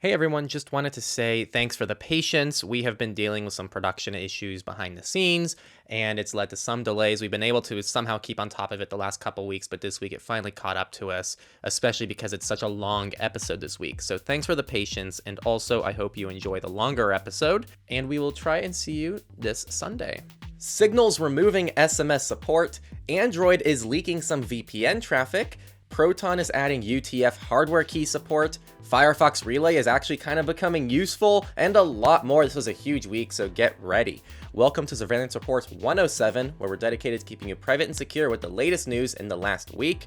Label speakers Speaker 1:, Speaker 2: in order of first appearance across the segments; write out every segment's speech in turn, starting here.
Speaker 1: Hey everyone, just wanted to say thanks for the patience. We have been dealing with some production issues behind the scenes, and it's led to some delays. We've been able to somehow keep on top of it the last couple weeks, but this week it finally caught up to us, especially because it's such a long episode this week. So thanks for the patience, and also I hope you enjoy the longer episode, and we will try and see you this Sunday. Signal's removing SMS support, Android is leaking some VPN traffic, Proton is adding UTF hardware key support, Firefox Relay is actually kind of becoming useful, and a lot more. This was a huge week, so get ready. Welcome to Surveillance Reports 107, where we're dedicated to keeping you private and secure with the latest news in the last week.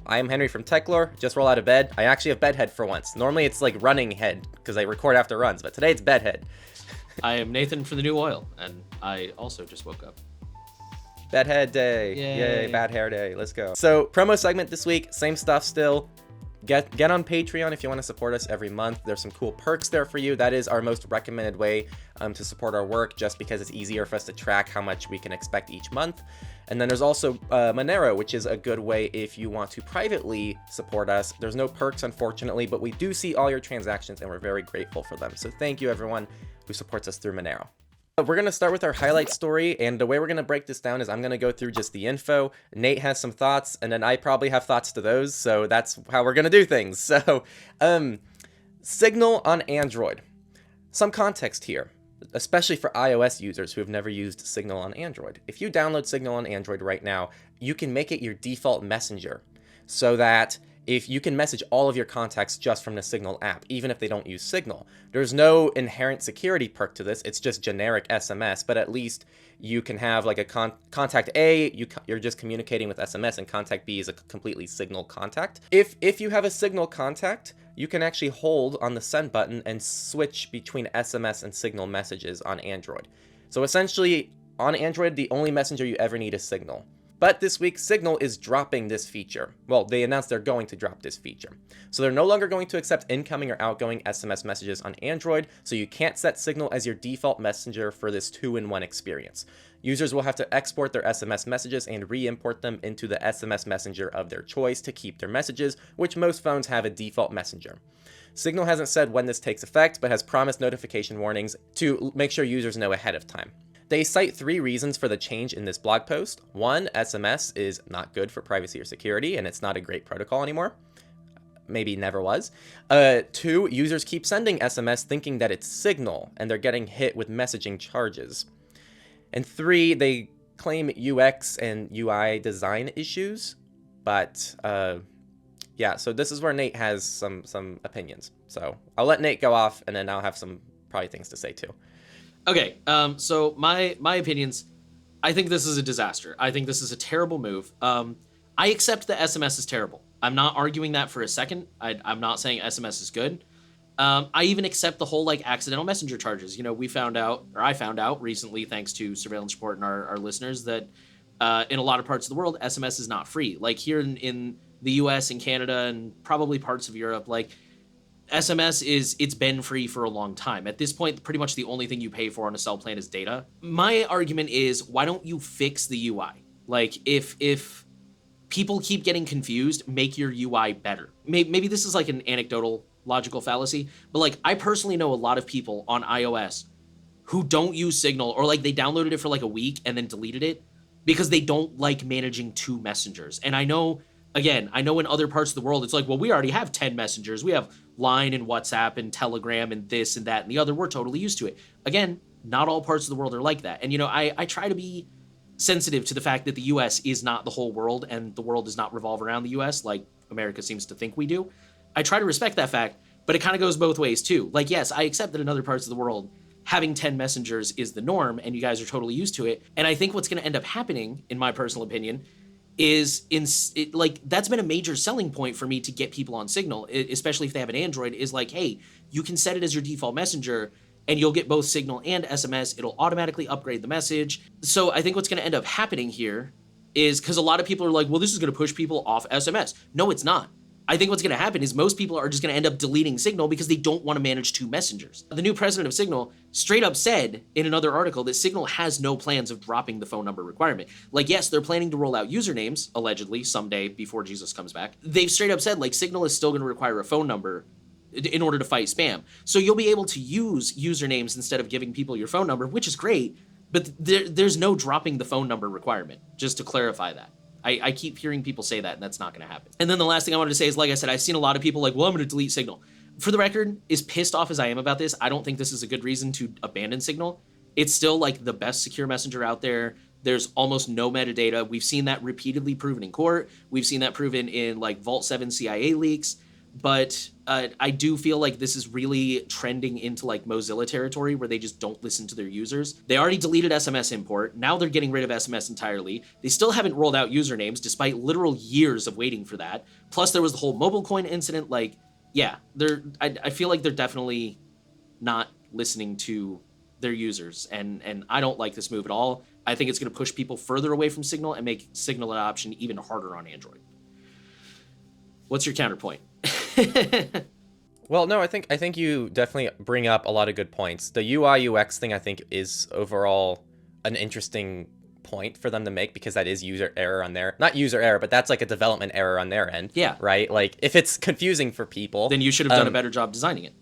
Speaker 1: I am Henry from Techlore. Just roll out of bed. I actually have bedhead for once. Normally it's like running head, because I record after runs, but today it's bedhead.
Speaker 2: I am Nathan from The New Oil, and I also just woke up.
Speaker 1: Bad head day. Yay, bad hair day. Let's go. So, promo segment this week, same stuff still. Get on Patreon if you want to support us every month. There's some cool perks there for you. That is our most recommended way to support our work, just because it's easier for us to track how much we can expect each month. And then there's also Monero, which is a good way if you want to privately support us. There's no perks, unfortunately, but we do see all your transactions, and we're very grateful for them. So thank you, everyone who supports us through Monero. We're going to start with our highlight story, and the way we're going to break this down is I'm going to go through just the info. Nate has some thoughts, and then I probably have thoughts to those, so that's how we're going to do things. So, Signal on Android. Some context here, especially for iOS users who have never used Signal on Android. If you download Signal on Android right now, you can make it your default messenger, so that if you can message all of your contacts just from the Signal app, even if they don't use Signal. There's no inherent security perk to this. It's just generic SMS, but at least you can have like a contact A, you're just communicating with SMS, and contact B is a completely Signal contact. If you have a Signal contact, you can actually hold on the send button and switch between SMS and Signal messages on Android. So essentially, on Android, the only messenger you ever need is Signal. But this week, Signal is dropping this feature. Well, they announced they're going to drop this feature. So they're no longer going to accept incoming or outgoing SMS messages on Android, so you can't set Signal as your default messenger for this 2-in-1 experience. Users will have to export their SMS messages and re-import them into the SMS messenger of their choice to keep their messages, which most phones have a default messenger. Signal hasn't said when this takes effect, but has promised notification warnings to make sure users know ahead of time. They cite 3 reasons for the change in this blog post. 1, SMS is not good for privacy or security, and it's not a great protocol anymore. Maybe never was. 2, users keep sending SMS thinking that it's Signal, and they're getting hit with messaging charges. And 3, they claim UX and UI design issues, but yeah, so this is where Nate has some opinions. So I'll let Nate go off, and then I'll have some probably things to say too.
Speaker 2: Okay, so my opinions, I think this is a disaster. I think this is a terrible move. I accept that SMS is terrible. I'm not arguing that for a second. I'm not saying SMS is good. I even accept the whole like accidental messenger charges. You know, I found out recently, thanks to Surveillance Report and our listeners, that in a lot of parts of the world, SMS is not free. Like here in the US and Canada and probably parts of Europe, like SMS it's been free for a long time. At this point, pretty much the only thing you pay for on a cell plan is data. My argument is, why don't you fix the UI? Like, if people keep getting confused, make your UI better. Maybe this is like an anecdotal logical fallacy, but like, I personally know a lot of people on iOS who don't use Signal, or like they downloaded it for like a week and then deleted it because they don't like managing 2 messengers. And I know in other parts of the world, it's like, well, we already have 10 messengers. We have Line and WhatsApp and Telegram and this and that and the other. We're totally used to it. Again, not all parts of the world are like that. And, you know, I try to be sensitive to the fact that the US is not the whole world, and the world does not revolve around the US like America seems to think we do. I try to respect that fact, but it kind of goes both ways too. Like, yes, I accept that in other parts of the world, having 10 messengers is the norm, and you guys are totally used to it. And I think what's going to end up happening, in my personal opinion, is that's been a major selling point for me to get people on Signal, especially if they have an Android, is like, hey, you can set it as your default messenger and you'll get both Signal and SMS. It'll automatically upgrade the message. So I think what's going to end up happening here is, because a lot of people are like, well, this is going to push people off SMS. No, it's not. I think what's going to happen is most people are just going to end up deleting Signal because they don't want to manage 2 messengers. The new president of Signal straight up said in another article that Signal has no plans of dropping the phone number requirement. Like, yes, they're planning to roll out usernames, allegedly, someday before Jesus comes back. They've straight up said, like, Signal is still going to require a phone number in order to fight spam. So you'll be able to use usernames instead of giving people your phone number, which is great, but there's no dropping the phone number requirement, just to clarify that. I keep hearing people say that, and that's not going to happen. And then the last thing I wanted to say is, like I said, I've seen a lot of people like, well, I'm going to delete Signal. For the record, as pissed off as I am about this, I don't think this is a good reason to abandon Signal. It's still like the best secure messenger out there. There's almost no metadata. We've seen that repeatedly proven in court. We've seen that proven in like Vault 7 CIA leaks. But I do feel like this is really trending into like Mozilla territory where they just don't listen to their users. They already deleted SMS import. Now they're getting rid of SMS entirely. They still haven't rolled out usernames despite literal years of waiting for that. Plus there was the whole mobile coin incident. Like, yeah, I feel like they're definitely not listening to their users. And I don't like this move at all. I think it's going to push people further away from Signal and make Signal adoption even harder on Android. What's your counterpoint?
Speaker 1: Well, no, I think you definitely bring up a lot of good points. The UI UX thing, I think, is overall an interesting point for them to make, because that is user error on their, not user error, but that's like a development error on their end.
Speaker 2: Yeah.
Speaker 1: Right? Like, if it's confusing for people,
Speaker 2: then you should have done a better job designing it.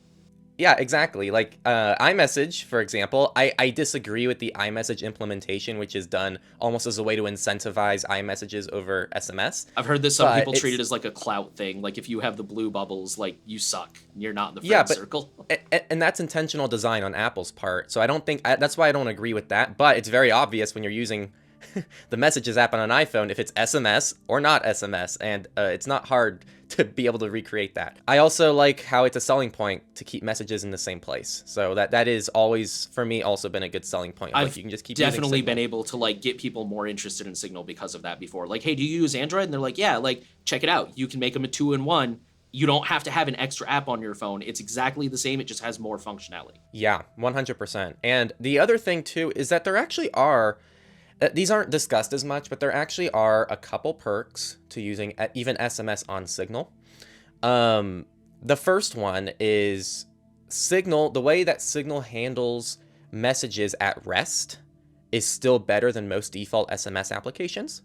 Speaker 1: Yeah, exactly. Like iMessage, for example, I disagree with the iMessage implementation, which is done almost as a way to incentivize iMessages over SMS.
Speaker 2: I've heard that some people treat it as like a clout thing. Like if you have the blue bubbles, like you suck. You're not in the friend circle.
Speaker 1: And that's intentional design on Apple's part. So I don't think, that's why I don't agree with that. But it's very obvious when you're using the Messages app on an iPhone if it's SMS or not SMS. And it's not hard to be able to recreate that. I also like how it's a selling point to keep messages in the same place. So that is always, for me, also been a good selling point.
Speaker 2: I've
Speaker 1: like, you can just keep
Speaker 2: definitely been able to like get people more interested in Signal because of that before. Like, hey, do you use Android? And they're like, yeah, like, check it out. You can make them a 2-in-1. You don't have to have an extra app on your phone. It's exactly the same. It just has more functionality.
Speaker 1: Yeah, 100%. And the other thing, too, is that there actually are, these aren't discussed as much, but there actually are a couple perks to using even SMS on Signal. The first one is Signal. The way that Signal handles messages at rest is still better than most default SMS applications,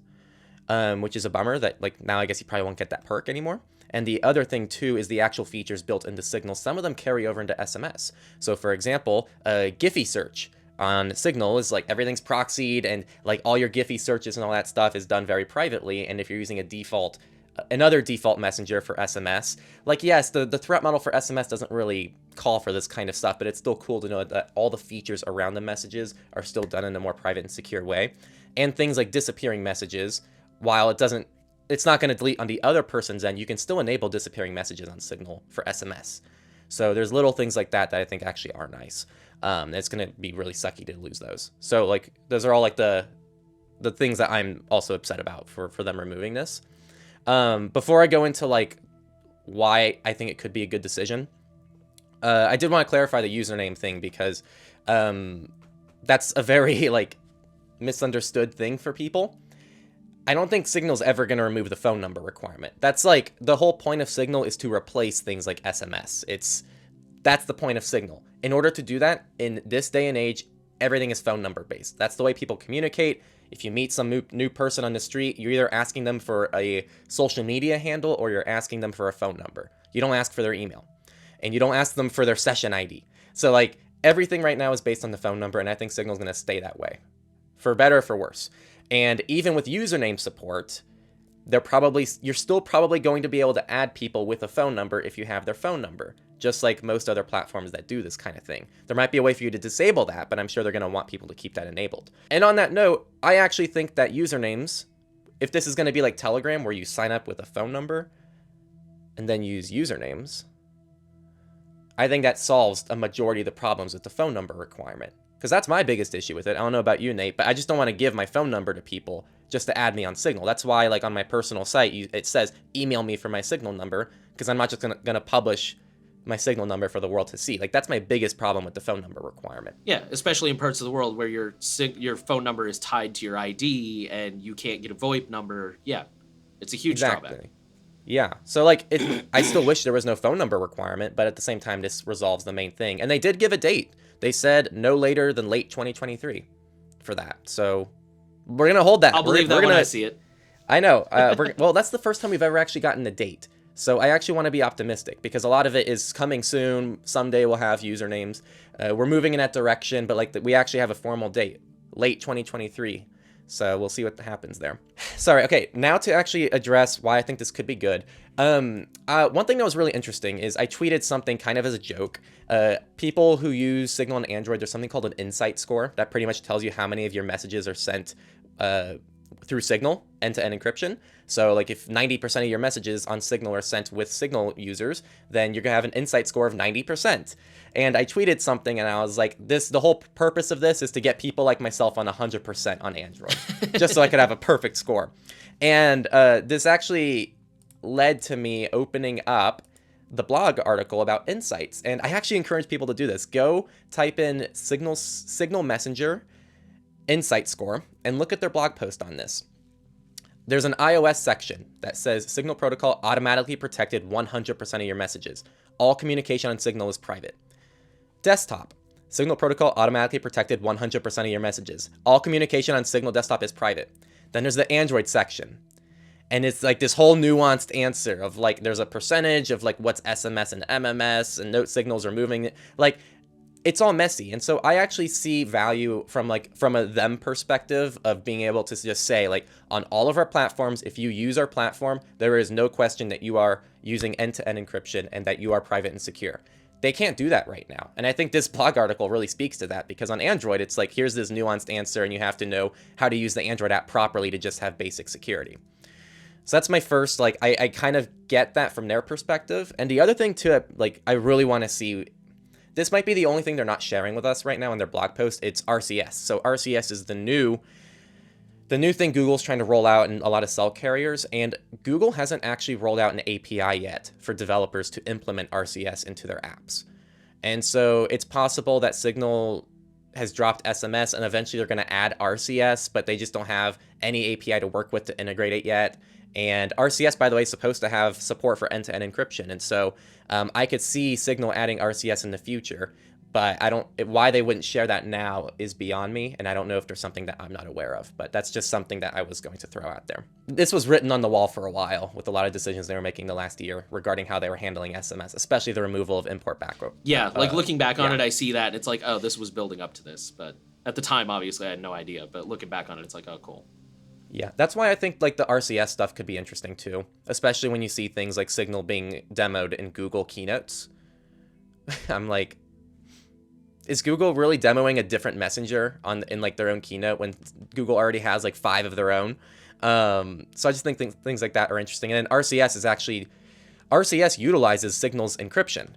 Speaker 1: which is a bummer that, like, now I guess you probably won't get that perk anymore. And the other thing, too, is the actual features built into Signal. Some of them carry over into SMS. So, for example, Giphy search on Signal is like everything's proxied, and like all your Giphy searches and all that stuff is done very privately. And if you're using another default messenger for SMS, like, yes, the threat model for SMS doesn't really call for this kind of stuff, but it's still cool to know that all the features around the messages are still done in a more private and secure way. And things like disappearing messages, while it's not going to delete on the other person's end, you can still enable disappearing messages on Signal for SMS. So there's little things like that I think actually are nice. It's going to be really sucky to lose those. So like those are all like the things that I'm also upset about for them removing this. Before I go into like why I think it could be a good decision, I did want to clarify the username thing, because that's a very like misunderstood thing for people. I don't think Signal's ever going to remove the phone number requirement. That's like the whole point of Signal is to replace things like SMS. That's the point of Signal. In order to do that, in this day and age, everything is phone number based. That's the way people communicate. If you meet some new person on the street, you're either asking them for a social media handle or you're asking them for a phone number. You don't ask for their email. And you don't ask them for their session ID. So like everything right now is based on the phone number, and I think Signal's going to stay that way. For better or for worse. And even with username support, you're still probably going to be able to add people with a phone number if you have their phone number, just like most other platforms that do this kind of thing. There might be a way for you to disable that, but I'm sure they're going to want people to keep that enabled. And on that note, I actually think that usernames, if this is going to be like Telegram where you sign up with a phone number and then use usernames, I think that solves a majority of the problems with the phone number requirement. Because that's my biggest issue with it. I don't know about you, Nate, but I just don't want to give my phone number to people just to add me on Signal. That's why, like, on my personal site, it says, email me for my Signal number, because I'm not just going to publish my Signal number for the world to see. Like, that's my biggest problem with the phone number requirement.
Speaker 2: Yeah, especially in parts of the world where your phone number is tied to your ID and you can't get a VoIP number. Yeah, it's a huge drawback.
Speaker 1: Yeah, so, like, I still wish there was no phone number requirement, but at the same time, this resolves the main thing. And they did give a date. They said no later than late 2023 for that. So we're going to hold that.
Speaker 2: I'll believe that when I see it.
Speaker 1: I know. Well, that's the first time we've ever actually gotten a date. So I actually want to be optimistic because a lot of it is coming soon. Someday we'll have usernames. We're moving in that direction, but like we actually have a formal date, late 2023. So we'll see what happens there. Sorry. Okay. Now to actually address why I think this could be good. One thing that was really interesting is I tweeted something kind of as a joke. People who use Signal on Android, there's something called an insight score that pretty much tells you how many of your messages are sent through Signal end-to-end encryption. So like if 90% of your messages on Signal are sent with Signal users, then you're gonna have an insight score of 90%. And I tweeted something and I was like, the whole purpose of this is to get people like myself on 100% on Android, just so I could have a perfect score. And this actually led to me opening up the blog article about insights. And I actually encourage people to do this. Go type in Signal Messenger insight score and look at their blog post on this. There's an iOS section that says Signal protocol automatically protected 100% of your messages. All communication on Signal is private. Desktop, Signal protocol automatically protected 100% of your messages. All communication on Signal desktop is private. Then there's the Android section. And it's like this whole nuanced answer of like, there's a percentage of like what's SMS and MMS and note signals are moving. Like, it's all messy. And so I actually see value from a them perspective of being able to just say like on all of our platforms, if you use our platform, there is no question that you are using end-to-end encryption and that you are private and secure. They can't do that right now. And I think this blog article really speaks to that because on Android, it's like, here's this nuanced answer and you have to know how to use the Android app properly to just have basic security. So that's my first, like, I kind of get that from their perspective. And the other thing too, like, I really want to see, this might be the only thing they're not sharing with us right now in their blog post. It's RCS. So RCS is the new thing Google's trying to roll out in a lot of cell carriers. And Google hasn't actually rolled out an API yet for developers to implement RCS into their apps. And so it's possible that Signal has dropped SMS and eventually they're going to add RCS, but they just don't have any API to work with to integrate it yet. And RCS, by the way, is supposed to have support for end-to-end encryption. And so I could see Signal adding RCS in the future, but why they wouldn't share that now is beyond me. And I don't know if there's something that I'm not aware of, but that's just something that I was going to throw out there. This was written on the wall for a while with a lot of decisions they were making the last year regarding how they were handling SMS, especially the removal of import backup.
Speaker 2: Yeah, like looking back on it, I see that. And it's like, oh, this was building up to this. But at the time, obviously, I had no idea. But looking back on it, it's like, oh, cool.
Speaker 1: Yeah, that's why I think like the RCS stuff could be interesting too, especially when you see things like Signal being demoed in Google keynotes. I'm like, is Google really demoing a different messenger in like their own keynote when Google already has like 5 of their own? So I just think things like that are interesting. And then RCS utilizes Signal's encryption.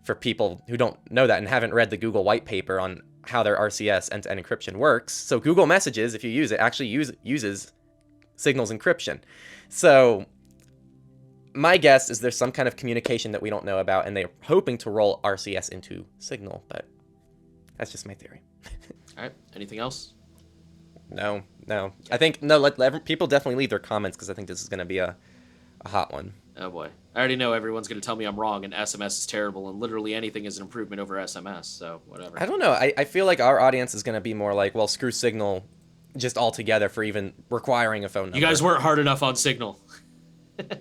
Speaker 1: For people who don't know that and haven't read the Google white paper on how their RCS end-to-end encryption works. So Google Messages, if you use it, actually uses Signal's encryption. So my guess is there's some kind of communication that we don't know about, and they're hoping to roll RCS into Signal, but that's just my theory.
Speaker 2: All right. Anything else?
Speaker 1: No. I think, no, let people definitely leave their comments because I think this is going to be a hot one.
Speaker 2: Oh, boy. I already know everyone's going to tell me I'm wrong and SMS is terrible and literally anything is an improvement over SMS, so whatever.
Speaker 1: I don't know. I feel like our audience is going to be more like, well, screw Signal just altogether for even requiring a phone number.
Speaker 2: You guys weren't hard enough on Signal.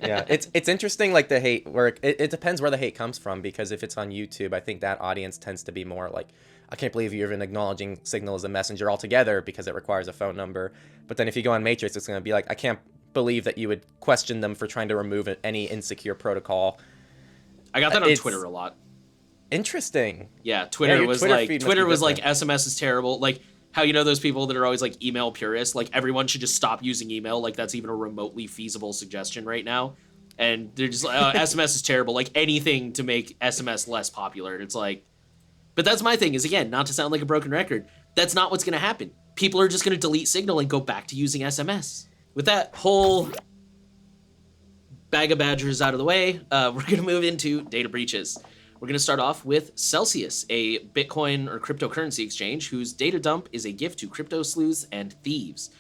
Speaker 1: Yeah, it's interesting, like the hate, where it depends where the hate comes from, because if it's on YouTube, I think that audience tends to be more like, I can't believe you're even acknowledging Signal as a messenger altogether because it requires a phone number. But then if you go on Matrix, it's going to be like, I can't believe that you would question them for trying to remove any insecure protocol.
Speaker 2: I got that on Twitter a lot.
Speaker 1: Interesting.
Speaker 2: Yeah, Twitter was like SMS is terrible. Like how those people that are always like email purists, like everyone should just stop using email. Like that's even a remotely feasible suggestion right now. And they're just like, SMS is terrible. Like anything to make SMS less popular. And it's like, but that's my thing is, again, not to sound like a broken record, that's not what's going to happen. People are just going to delete Signal and go back to using SMS. With that whole bag of badgers out of the way, we're going to move into data breaches. We're going to start off with Celsius, a Bitcoin or cryptocurrency exchange whose data dump is a gift to crypto sleuths and thieves.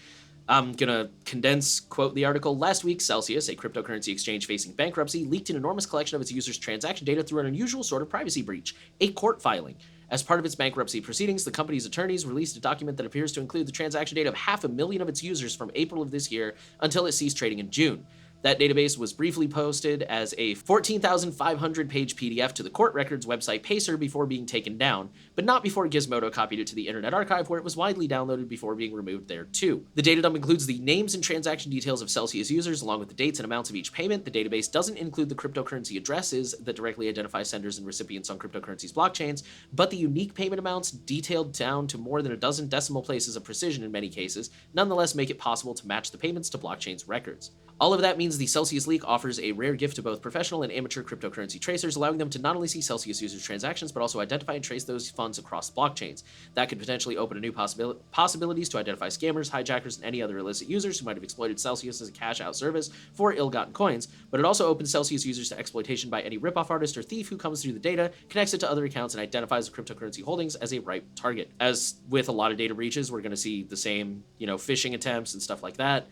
Speaker 2: I'm going to quote the article. Last week, Celsius, a cryptocurrency exchange facing bankruptcy, leaked an enormous collection of its users' transaction data through an unusual sort of privacy breach, a court filing. As part of its bankruptcy proceedings, the company's attorneys released a document that appears to include the transaction data of 500,000 of its users from April of this year until it ceased trading in June. That database was briefly posted as a 14,500-page PDF to the court records website Pacer before being taken down, but not before Gizmodo copied it to the Internet Archive, where it was widely downloaded before being removed there too. The data dump includes the names and transaction details of Celsius users, along with the dates and amounts of each payment. The database doesn't include the cryptocurrency addresses that directly identify senders and recipients on cryptocurrency's blockchains, but the unique payment amounts, detailed down to more than a dozen decimal places of precision in many cases, nonetheless make it possible to match the payments to blockchain's records. All of that means the Celsius leak offers a rare gift to both professional and amateur cryptocurrency tracers, allowing them to not only see Celsius users' transactions, but also identify and trace those funds across blockchains. That could potentially open a new possibilities to identify scammers, hijackers, and any other illicit users who might have exploited Celsius as a cash-out service for ill-gotten coins, but it also opens Celsius users to exploitation by any ripoff artist or thief who comes through the data, connects it to other accounts, and identifies the cryptocurrency holdings as a ripe target. As with a lot of data breaches, we're going to see the same, phishing attempts and stuff like that.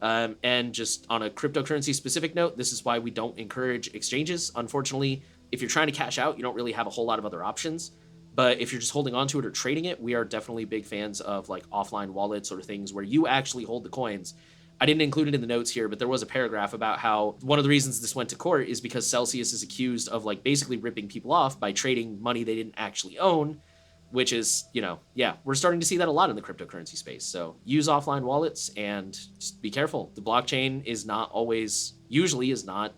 Speaker 2: And just on a cryptocurrency specific note, this is why we don't encourage exchanges. Unfortunately, if you're trying to cash out, you don't really have a whole lot of other options. But if you're just holding on to it or trading it, we are definitely big fans of like offline wallets or things where you actually hold the coins. I didn't include it in the notes here, but there was a paragraph about how one of the reasons this went to court is because Celsius is accused of like basically ripping people off by trading money they didn't actually own. Which is, we're starting to see that a lot in the cryptocurrency space. So use offline wallets and just be careful. The blockchain is not always, usually is not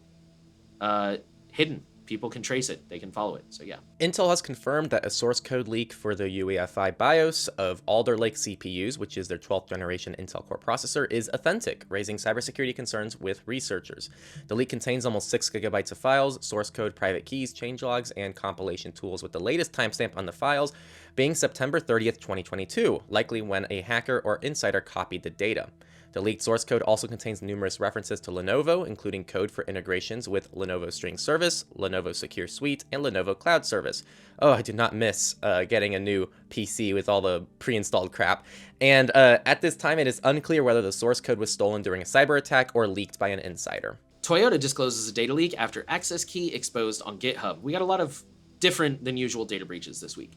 Speaker 2: hidden. People can trace it. They can follow it. So yeah.
Speaker 1: Intel has confirmed that a source code leak for the UEFI BIOS of Alder Lake CPUs, which is their 12th generation Intel Core processor, is authentic, raising cybersecurity concerns with researchers. The leak contains almost 6 gigabytes of files, source code, private keys, changelogs, and compilation tools, with the latest timestamp on the files being September 30th, 2022, likely when a hacker or insider copied the data. The leaked source code also contains numerous references to Lenovo, including code for integrations with Lenovo String Service, Lenovo Secure Suite, and Lenovo Cloud Service. Oh, I did not miss getting a new PC with all the pre-installed crap. And at this time, it is unclear whether the source code was stolen during a cyber attack or leaked by an insider.
Speaker 2: Toyota discloses a data leak after access key exposed on GitHub. We got a lot of different than usual data breaches this week.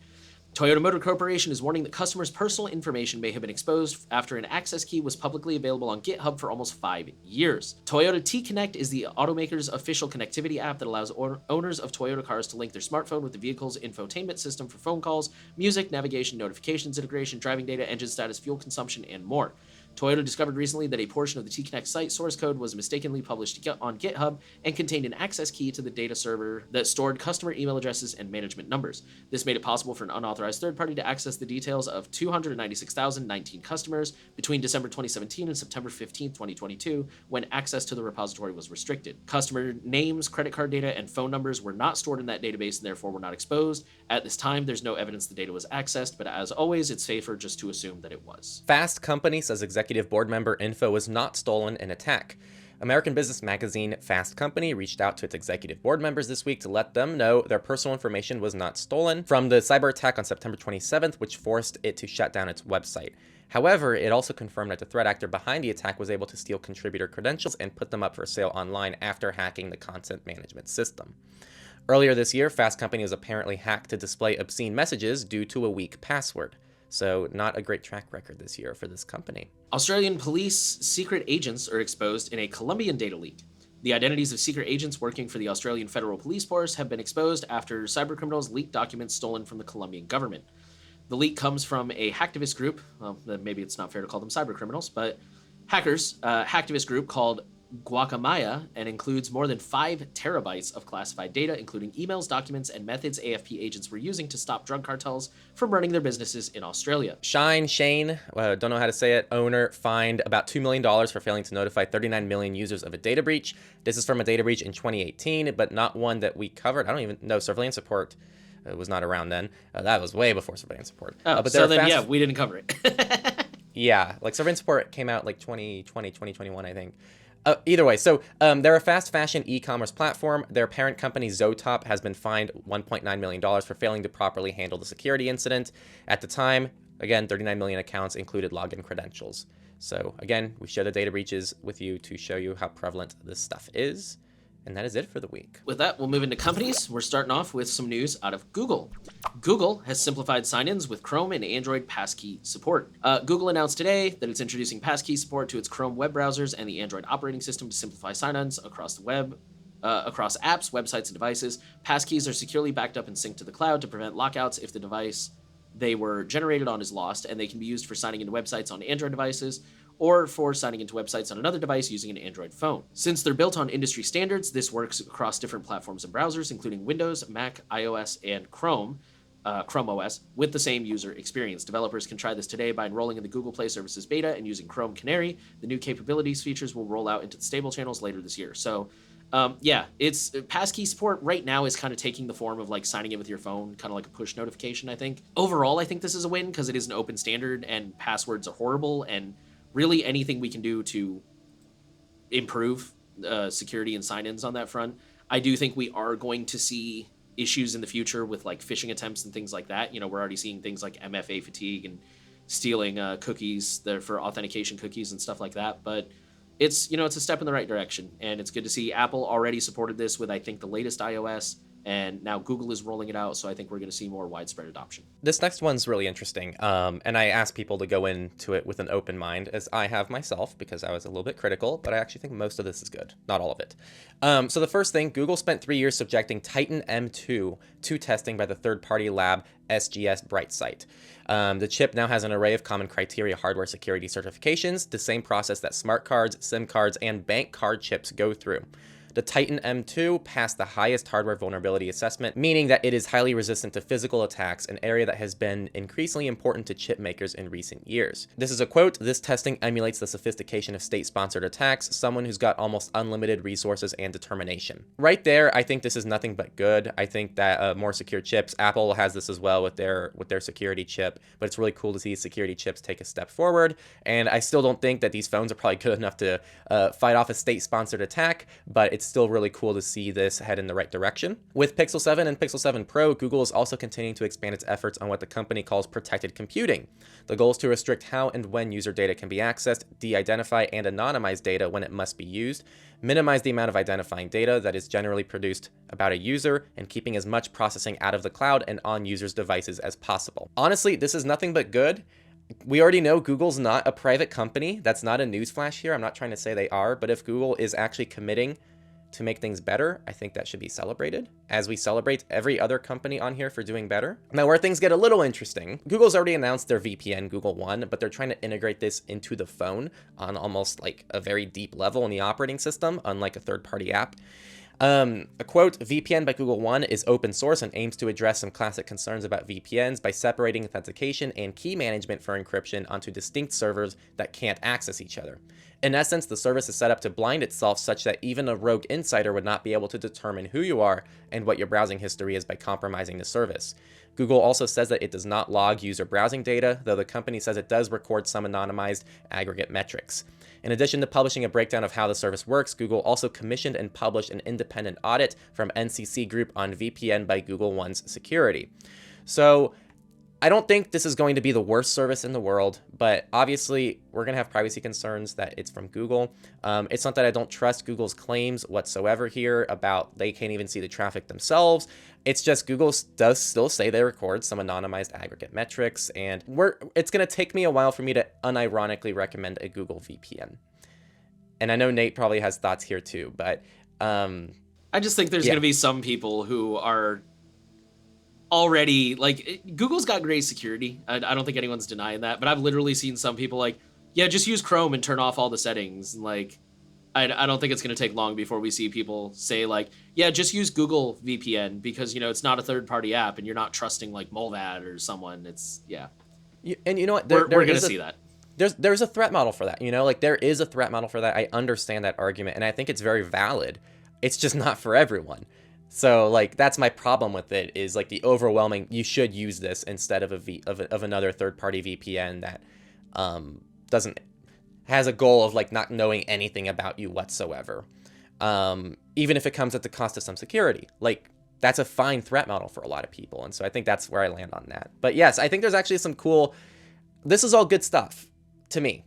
Speaker 2: Toyota Motor Corporation is warning that customers' personal information may have been exposed after an access key was publicly available on GitHub for almost 5 years. Toyota T-Connect is the automaker's official connectivity app that allows owners of Toyota cars to link their smartphone with the vehicle's infotainment system for phone calls, music, navigation, notifications, integration, driving data, engine status, fuel consumption, and more. Toyota discovered recently that a portion of the T-Connect site source code was mistakenly published on GitHub and contained an access key to the data server that stored customer email addresses and management numbers. This made it possible for an unauthorized third party to access the details of 296,019 customers between December 2017 and September 15, 2022, when access to the repository was restricted. Customer names, credit card data, and phone numbers were not stored in that database and therefore were not exposed. At this time, there's no evidence the data was accessed, but as always, it's safer just to assume that it was.
Speaker 1: Fast Company says executive board member info was not stolen in attack. American business magazine Fast Company reached out to its executive board members this week to let them know their personal information was not stolen from the cyber attack on September 27th, which forced it to shut down its website. However, it also confirmed that the threat actor behind the attack was able to steal contributor credentials and put them up for sale online after hacking the content management system. Earlier this year, Fast Company was apparently hacked to display obscene messages due to a weak password. So not a great track record this year for this company.
Speaker 2: Australian police secret agents are exposed in a Colombian data leak. The identities of secret agents working for the Australian Federal Police Force have been exposed after cybercriminals leaked documents stolen from the Colombian government. The leak comes from a hacktivist group, well, maybe it's not fair to call them cybercriminals, but hackers, hacktivist group called Guacamaya, and includes more than 5 terabytes of classified data, including emails, documents, and methods AFP agents were using to stop drug cartels from running their businesses in Australia.
Speaker 1: Shane, don't know how to say it, owner fined about $2 million for failing to notify 39 million users of a data breach. This is from a data breach in 2018, but not one that we covered. I don't even know. Surveillance support was not around then. That was way before surveillance support.
Speaker 2: But so then, yeah, we didn't cover it.
Speaker 1: Yeah, like surveillance support came out like 2020, 2021, I think. Either way, so they're a fast fashion e-commerce platform. Their parent company, Zotop, has been fined $1.9 million for failing to properly handle the security incident. At the time, again, 39 million accounts included login credentials. So again, we share the data breaches with you to show you how prevalent this stuff is. And that is it for the week.
Speaker 2: With that, we'll move into companies. We're starting off with some news out of Google. Google has simplified sign-ins with Chrome and Android passkey support. Google announced today that it's introducing passkey support to its Chrome web browsers and the Android operating system to simplify sign-ins across the web, across apps, websites, and devices. Passkeys are securely backed up and synced to the cloud to prevent lockouts if the device they were generated on is lost, and they can be used for signing into websites on Android devices or for signing into websites on another device using an Android phone. Since they're built on industry standards, this works across different platforms and browsers, including Windows, Mac, iOS, and Chrome OS, with the same user experience. Developers can try this today by enrolling in the Google Play Services beta and using Chrome Canary. The new capabilities features will roll out into the stable channels later this year. So it's passkey support right now is kind of taking the form of like signing in with your phone, kind of like a push notification, I think. Overall, I think this is a win because it is an open standard and passwords are horrible, and really anything we can do to improve security and sign-ins on that front. I do think we are going to see issues in the future with like phishing attempts and things like that. You know, we're already seeing things like MFA fatigue and stealing cookies for authentication cookies and stuff like that. But it's a step in the right direction, and it's good to see Apple already supported this with, I think, the latest iOS, and now Google is rolling it out, so I think we're going to see more widespread adoption.
Speaker 1: This next one's really interesting, and I asked people to go into it with an open mind, as I have myself, because I was a little bit critical, but I actually think most of this is good. Not all of it. So the first thing, Google spent 3 years subjecting Titan M2 to testing by the third-party lab SGS Brightsight. The chip now has an array of common criteria hardware security certifications, the same process that smart cards, SIM cards, and bank card chips go through. The Titan M2 passed the highest hardware vulnerability assessment, meaning that it is highly resistant to physical attacks, an area that has been increasingly important to chip makers in recent years. This is a quote, "This testing emulates the sophistication of state-sponsored attacks, someone who's got almost unlimited resources and determination." Right there, I think this is nothing but good. I think that more secure chips, Apple has this as well with their security chip, but it's really cool to see security chips take a step forward, and I still don't think that these phones are probably good enough to fight off a state-sponsored attack, but it's still really cool to see this head in the right direction. With Pixel 7 and Pixel 7 Pro, Google is also continuing to expand its efforts on what the company calls protected computing. The goal is to restrict how and when user data can be accessed, de-identify and anonymize data when it must be used, minimize the amount of identifying data that is generally produced about a user, and keeping as much processing out of the cloud and on users' devices as possible. Honestly, this is nothing but good. We already know Google's not a private company. That's not a newsflash here. I'm not trying to say they are, but if Google is actually committing to make things better, I think that should be celebrated, as we celebrate every other company on here for doing better. Now, where things get a little interesting, Google's already announced their VPN Google One, but they're trying to integrate this into the phone on almost like a very deep level in the operating system, unlike a third-party app. A quote, "VPN by Google One is open source and aims to address some classic concerns about VPNs by separating authentication and key management for encryption onto distinct servers that can't access each other. In essence, the service is set up to blind itself such that even a rogue insider would not be able to determine who you are and what your browsing history is by compromising the service." Google also says that it does not log user browsing data, though the company says it does record some anonymized aggregate metrics. In addition to publishing a breakdown of how the service works, Google also commissioned and published an independent audit from NCC Group on VPN by Google One's security. So I don't think this is going to be the worst service in the world, but obviously we're going to have privacy concerns that it's from Google. It's not that I don't trust Google's claims whatsoever here about they can't even see the traffic themselves. It's just Google does still say they record some anonymized aggregate metrics, and it's going to take me a while for me to unironically recommend a Google VPN. And I know Nate probably has thoughts here too, but
Speaker 2: I just think there's going to be some people who are already like, Google's got great security. I don't think anyone's denying that, but I've literally seen some people like, yeah, just use Chrome and turn off all the settings. And like, I don't think it's going to take long before we see people say like, yeah, just use Google VPN because, it's not a third-party app and you're not trusting like Molvad or someone. It's, yeah.
Speaker 1: And you know what?
Speaker 2: We're going to see that.
Speaker 1: There's a threat model for that, like there is a threat model for that. I understand that argument, and I think it's very valid. It's just not for everyone. So like that's my problem with it, is like the overwhelming you should use this instead of another third-party VPN that has a goal of like not knowing anything about you whatsoever. Even if it comes at the cost of some security. Like that's a fine threat model for a lot of people. And so I think that's where I land on that. But yes, I think there's actually some cool, this is all good stuff to me.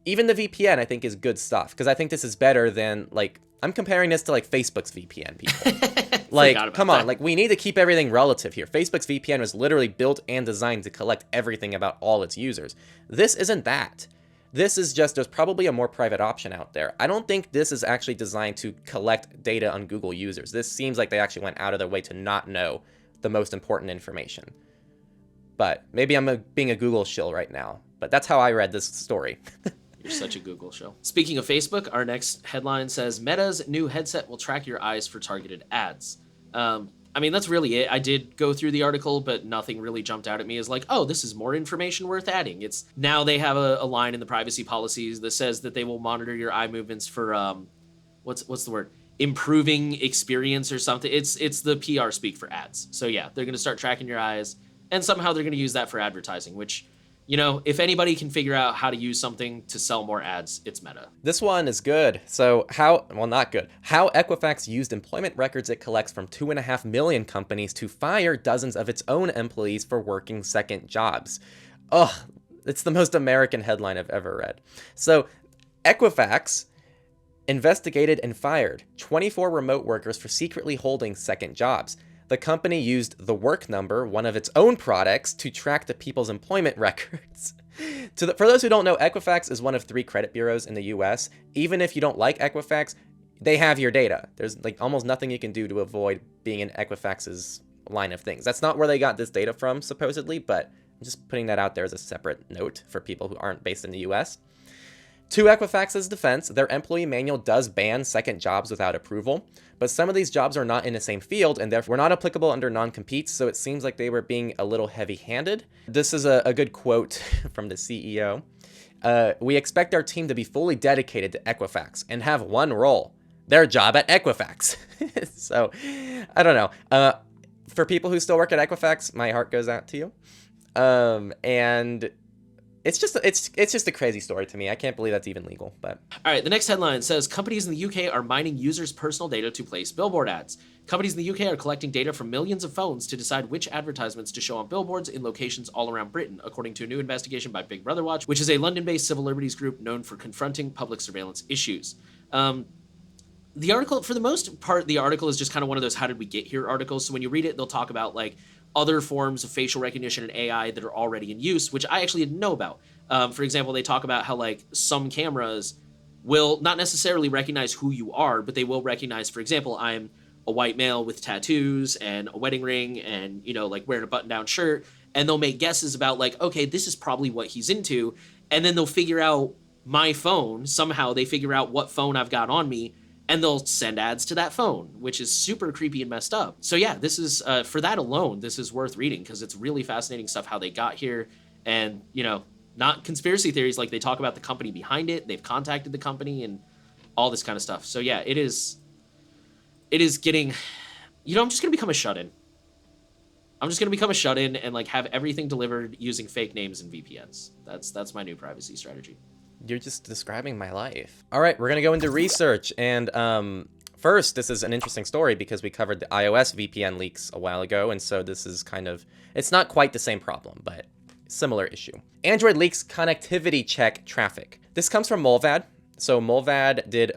Speaker 1: Even the VPN I think is good stuff, because I think this is better than like I'm comparing this to like Facebook's VPN, people. Like, come on, like we need to keep everything relative here. Facebook's VPN was literally built and designed to collect everything about all its users. This isn't that. This is just, there's probably a more private option out there. I don't think this is actually designed to collect data on Google users. This seems like they actually went out of their way to not know the most important information. But maybe I'm being a Google shill right now. But that's how I read this story.
Speaker 2: You're such a Google shill. Speaking of Facebook, our next headline says, Meta's new headset will track your eyes for targeted ads. I mean, that's really it. I did go through the article, but nothing really jumped out at me as like, oh, this is more information worth adding. It's now they have a line in the privacy policies that says that they will monitor your eye movements for, what's the word? Improving experience or something. It's the PR speak for ads. So yeah, they're going to start tracking your eyes, and somehow they're going to use that for advertising, which, you know, if anybody can figure out how to use something to sell more ads, it's Meta.
Speaker 1: This one is good. So not good. How Equifax used employment records it collects from 2.5 million companies to fire dozens of its own employees for working second jobs. Ugh, it's the most American headline I've ever read. So Equifax investigated and fired 24 remote workers for secretly holding second jobs. The company used The Work Number, one of its own products, to track the people's employment records. For those who don't know, Equifax is one of 3 credit bureaus in the US. Even if you don't like Equifax, they have your data. There's like almost nothing you can do to avoid being in Equifax's line of things. That's not where they got this data from, supposedly, but I'm just putting that out there as a separate note for people who aren't based in the US. To Equifax's defense, their employee manual does ban second jobs without approval, but some of these jobs are not in the same field and therefore not applicable under non-competes, so it seems like they were being a little heavy-handed. This is a good quote from the CEO. We expect our team to be fully dedicated to Equifax and have one role, their job at Equifax. So, I don't know. For people who still work at Equifax, my heart goes out to you. And it's just a crazy story to me. I can't believe that's even legal. But
Speaker 2: all right, the next headline says companies in the UK are mining users' personal data to place billboard ads. Companies in the UK are collecting data from millions of phones to decide which advertisements to show on billboards in locations all around Britain, according to a new investigation by Big Brother Watch, which is a London-based civil liberties group known for confronting public surveillance issues. The article, for the most part, the article is just kind of one of those how did we get here articles. So when you read it, they'll talk about like other forms of facial recognition and AI that are already in use, which I actually didn't know about. For example, they talk about how like some cameras will not necessarily recognize who you are, but they will recognize, for example, I'm a white male with tattoos and a wedding ring and, you know, like wearing a button-down shirt, and they'll make guesses about like, okay, this is probably what he's into, and then they'll figure out my phone. Somehow they figure out what phone I've got on me, and they'll send ads to that phone, which is super creepy and messed up. So yeah, this is, for that alone, this is worth reading because it's really fascinating stuff how they got here. And, you know, not conspiracy theories, like they talk about the company behind it. They've contacted the company and all this kind of stuff. So yeah, it is getting, you know, I'm just going to become a shut-in. I'm just going to become a shut-in and like have everything delivered using fake names and VPNs. That's my new privacy strategy.
Speaker 1: You're just describing my life. All right, we're going to go into research. And first, this is an interesting story because we covered the iOS VPN leaks a while ago. And so this is kind of, it's not quite the same problem, but similar issue. Android leaks connectivity check traffic. This comes from Molvad. So Molvad did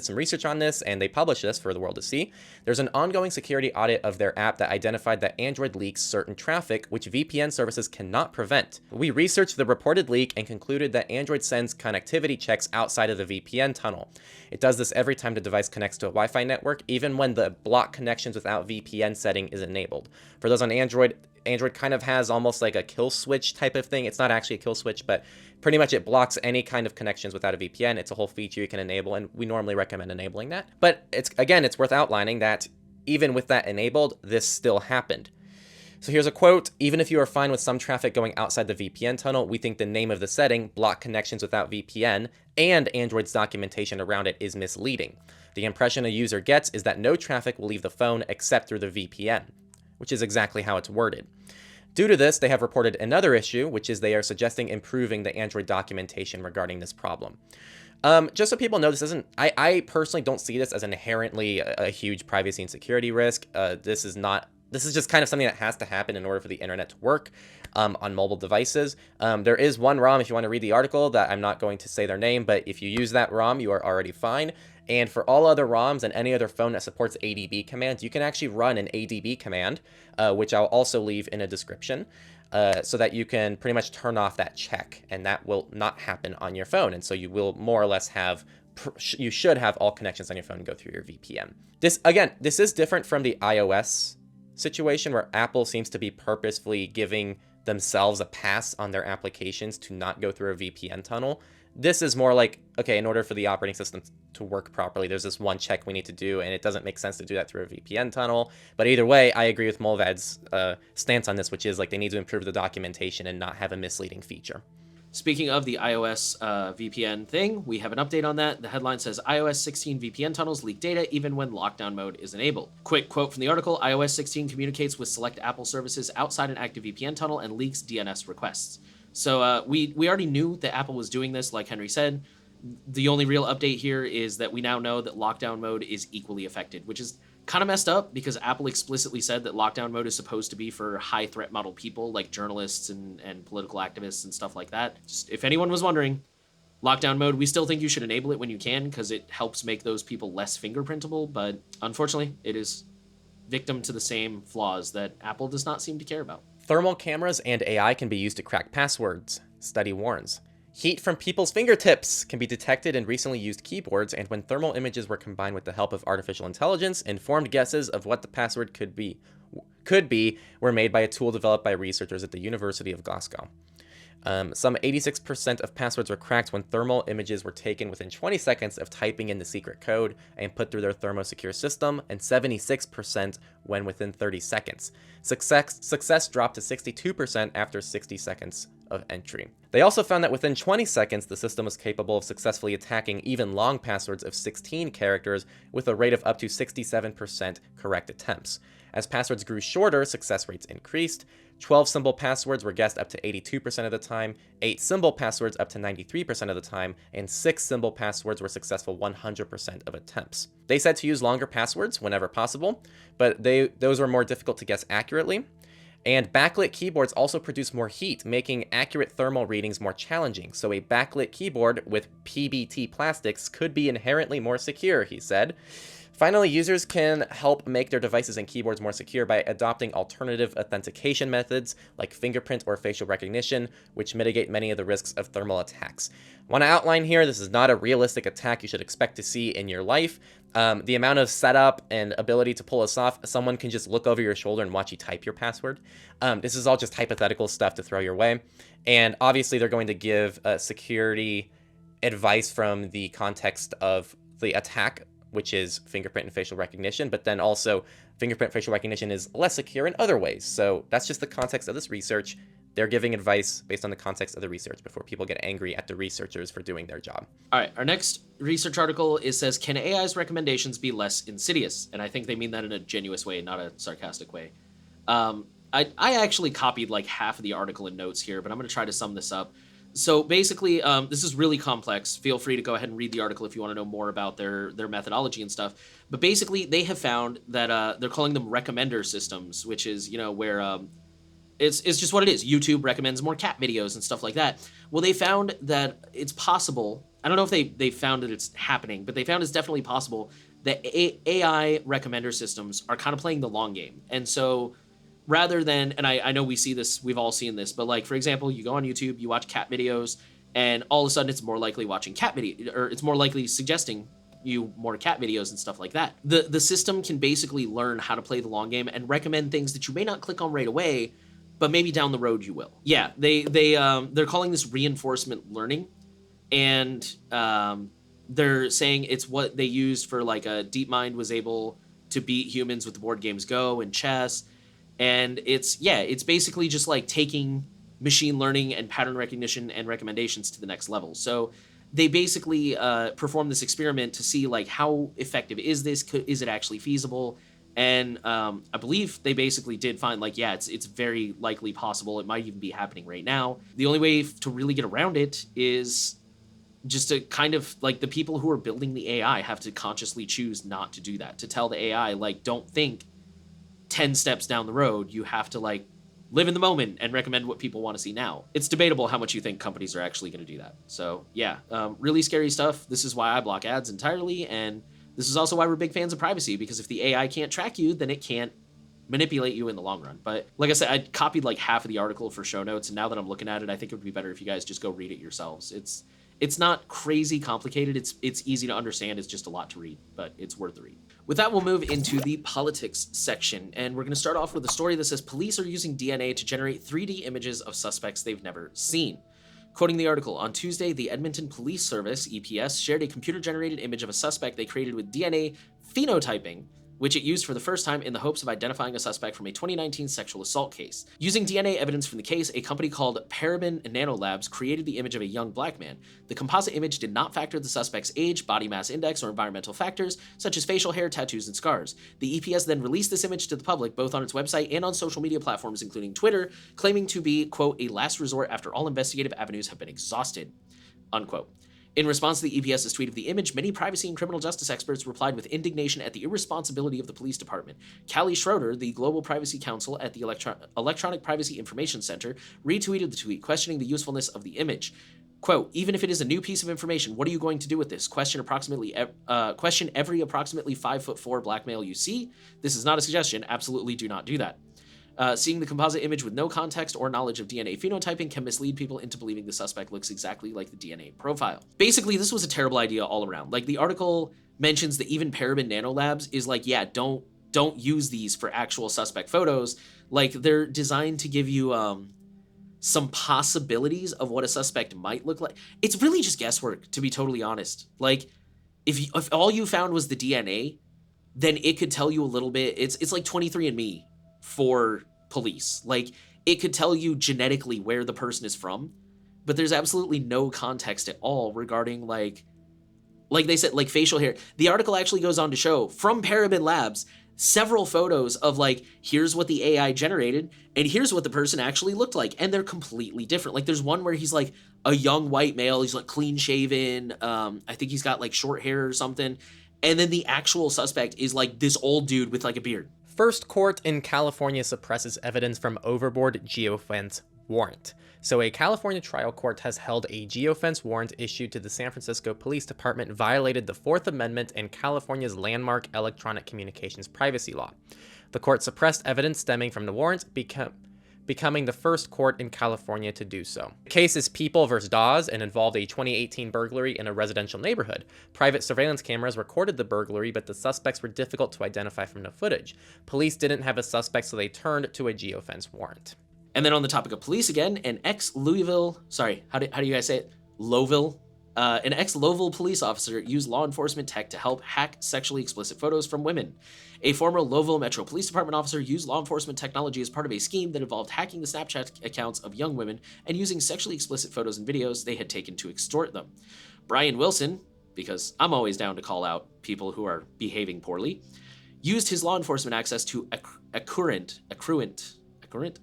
Speaker 1: some research on this, and they published this for the world to see. There's an ongoing security audit of their app that identified that Android leaks certain traffic, which VPN services cannot prevent. We researched the reported leak and concluded that Android sends connectivity checks outside of the VPN tunnel. It does this every time the device connects to a Wi-Fi network, even when the block connections without VPN setting is enabled. For those on Android kind of has almost like a kill switch type of thing. It's not actually a kill switch, but pretty much it blocks any kind of connections without a VPN. It's a whole feature you can enable, and we normally recommend enabling that. But it's worth outlining that even with that enabled, this still happened. So here's a quote: even if you are fine with some traffic going outside the VPN tunnel, we think the name of the setting, block connections without VPN, and Android's documentation around it is misleading. The impression a user gets is that no traffic will leave the phone except through the VPN, which is exactly how it's worded. Due to this, they have reported another issue, which is they are suggesting improving the Android documentation regarding this problem. Just so people know, this isn't, I personally don't see this as inherently a huge privacy and security risk. This is just kind of something that has to happen in order for the internet to work on mobile devices. There is one ROM, if you want to read the article, that I'm not going to say their name, but if you use that ROM, you are already fine. And for all other ROMs and any other phone that supports ADB commands, you can actually run an ADB command, which I'll also leave in a description, so that you can pretty much turn off that check, and that will not happen on your phone. And so you will more or less have, you should have all connections on your phone go through your VPN. This is different from the iOS situation where Apple seems to be purposefully giving themselves a pass on their applications to not go through a VPN tunnel. This is more like, okay, in order for the operating system to work properly, there's this one check we need to do, and it doesn't make sense to do that through a VPN tunnel. But either way, I agree with Molvad's stance on this, which is like they need to improve the documentation and not have a misleading feature.
Speaker 2: Speaking of the iOS VPN thing, we have an update on that. The headline says iOS 16 VPN tunnels leak data even when lockdown mode is enabled. Quick quote from the article: iOS 16 communicates with select Apple services outside an active VPN tunnel and leaks DNS requests. So we already knew that Apple was doing this, like Henry said. The only real update here is that we now know that lockdown mode is equally affected, which is kind of messed up because Apple explicitly said that lockdown mode is supposed to be for high threat model people like journalists and political activists and stuff like that. Just if anyone was wondering, lockdown mode, we still think you should enable it when you can because it helps make those people less fingerprintable, but unfortunately it is victim to the same flaws that Apple does not seem to care about.
Speaker 1: Thermal cameras and AI can be used to crack passwords, study warns. Heat from people's fingertips can be detected in recently used keyboards, and when thermal images were combined with the help of artificial intelligence, informed guesses of what the password could be were made by a tool developed by researchers at the University of Glasgow. Some 86% of passwords were cracked when thermal images were taken within 20 seconds of typing in the secret code and put through their thermosecure system, and 76% when within 30 seconds. Success dropped to 62% after 60 seconds of entry. They also found that within 20 seconds, the system was capable of successfully attacking even long passwords of 16 characters with a rate of up to 67% correct attempts. As passwords grew shorter, success rates increased. 12-symbol passwords were guessed up to 82% of the time, 8-symbol passwords up to 93% of the time, and 6-symbol passwords were successful 100% of attempts. They said to use longer passwords whenever possible, but those were more difficult to guess accurately. And backlit keyboards also produce more heat, making accurate thermal readings more challenging. So a backlit keyboard with PBT plastics could be inherently more secure, he said. Finally, users can help make their devices and keyboards more secure by adopting alternative authentication methods like fingerprint or facial recognition, which mitigate many of the risks of thermal attacks. I want to outline here, this is not a realistic attack you should expect to see in your life. The amount of setup and ability to pull this off, someone can just look over your shoulder and watch you type your password. This is all just hypothetical stuff to throw your way. And obviously they're going to give security advice from the context of the attack, which is fingerprint and facial recognition, but then also fingerprint facial recognition is less secure in other ways. So that's just the context of this research. They're giving advice based on the context of the research before people get angry at the researchers for doing their job.
Speaker 2: All right, our next research article says, can AI's recommendations be less insidious? And I think they mean that in a genuine way, not a sarcastic way. I actually copied like half of the article in notes here, but I'm going to try to sum this up. So basically, this is really complex. Feel free to go ahead and read the article if you want to know more about their methodology and stuff. But basically, they have found that they're calling them recommender systems, which is, where it's just what it is. YouTube recommends more cat videos and stuff like that. Well, they found that it's possible. I don't know if they found that it's happening, but they found it's definitely possible that AI recommender systems are kind of playing the long game. And so rather than, and I know we see this, we've all seen this, but like, for example, you go on YouTube, you watch cat videos, and all of a sudden it's more likely watching cat video, or it's more likely suggesting you more cat videos and stuff like that. The system can basically learn how to play the long game and recommend things that you may not click on right away, but maybe down the road you will. Yeah, they're calling this reinforcement learning, and they're saying it's what they used for like DeepMind was able to beat humans with the board games Go and chess. And it's basically just like taking machine learning and pattern recognition and recommendations to the next level. So they basically performed this experiment to see like how effective is this? Is it actually feasible? And I believe they basically did find like, yeah, it's very likely possible. It might even be happening right now. The only way to really get around it is just to kind of like the people who are building the AI have to consciously choose not to do that, to tell the AI, like, don't think 10 steps down the road. You have to like live in the moment and recommend what people want to see now. It's debatable how much you think companies are actually going to do that. So yeah, really scary stuff. This is why I block ads entirely, and this is also why we're big fans of privacy, because if the AI can't track you, then it can't manipulate you in the long run. But like I said, I copied like half of the article for show notes, and now that I'm looking at it, I think it would be better if you guys just go read it yourselves. It's not crazy complicated. It's easy to understand. It's just a lot to read, but it's worth the read. With that, we'll move into the politics section, and we're going to start off with a story that says police are using DNA to generate 3D images of suspects they've never seen. Quoting the article, on Tuesday, the Edmonton Police Service, EPS, shared a computer-generated image of a suspect they created with DNA phenotyping, which it used for the first time in the hopes of identifying a suspect from a 2019 sexual assault case. Using DNA evidence from the case, a company called Paraben Nanolabs created the image of a young black man. The composite image did not factor the suspect's age, body mass index, or environmental factors, such as facial hair, tattoos, and scars. The EPS then released this image to the public, both on its website and on social media platforms, including Twitter, claiming to be, quote, a last resort after all investigative avenues have been exhausted, unquote. In response to the EPS's tweet of the image, many privacy and criminal justice experts replied with indignation at the irresponsibility of the police department. Callie Schroeder, the Global Privacy Counsel at the Electronic Privacy Information Center, retweeted the tweet, questioning the usefulness of the image. Quote, even if it is a new piece of information, what are you going to do with this? Question every approximately 5'4" black male you see? This is not a suggestion. Absolutely do not do that. Seeing the composite image with no context or knowledge of DNA phenotyping can mislead people into believing the suspect looks exactly like the DNA profile. Basically, this was a terrible idea all around. Like, the article mentions that even Paraben Nanolabs is like, yeah, don't use these for actual suspect photos. Like, they're designed to give you some possibilities of what a suspect might look like. It's really just guesswork, to be totally honest. Like, if all you found was the DNA, then it could tell you a little bit. It's like 23andMe for police. Like, it could tell you genetically where the person is from, but there's absolutely no context at all regarding like they said, like facial hair. The article actually goes on to show from Paraben Labs several photos of like, here's what the AI generated and here's what the person actually looked like, and they're completely different. Like, there's one where he's like a young white male, he's like clean shaven, I think he's got like short hair or something, and then the actual suspect is like this old dude with like a beard.
Speaker 1: First court in California suppresses evidence from overboard geofence warrant. So a California trial court has held a geofence warrant issued to the San Francisco Police Department violated the Fourth Amendment and California's landmark electronic communications privacy law. The court suppressed evidence stemming from the warrant, becoming the first court in California to do so. The case is People v. Dawes and involved a 2018 burglary in a residential neighborhood. Private surveillance cameras recorded the burglary, but the suspects were difficult to identify from the footage. Police didn't have a suspect, so they turned to a geofence warrant.
Speaker 2: And then on the topic of police again, an ex-Louisville, how do you guys say it? Lowville? An ex-Lowville police officer used law enforcement tech to help hack sexually explicit photos from women. A former Lowville Metro Police Department officer used law enforcement technology as part of a scheme that involved hacking the Snapchat accounts of young women and using sexually explicit photos and videos they had taken to extort them. Brian Wilson, because I'm always down to call out people who are behaving poorly, used his law enforcement access to Accruent,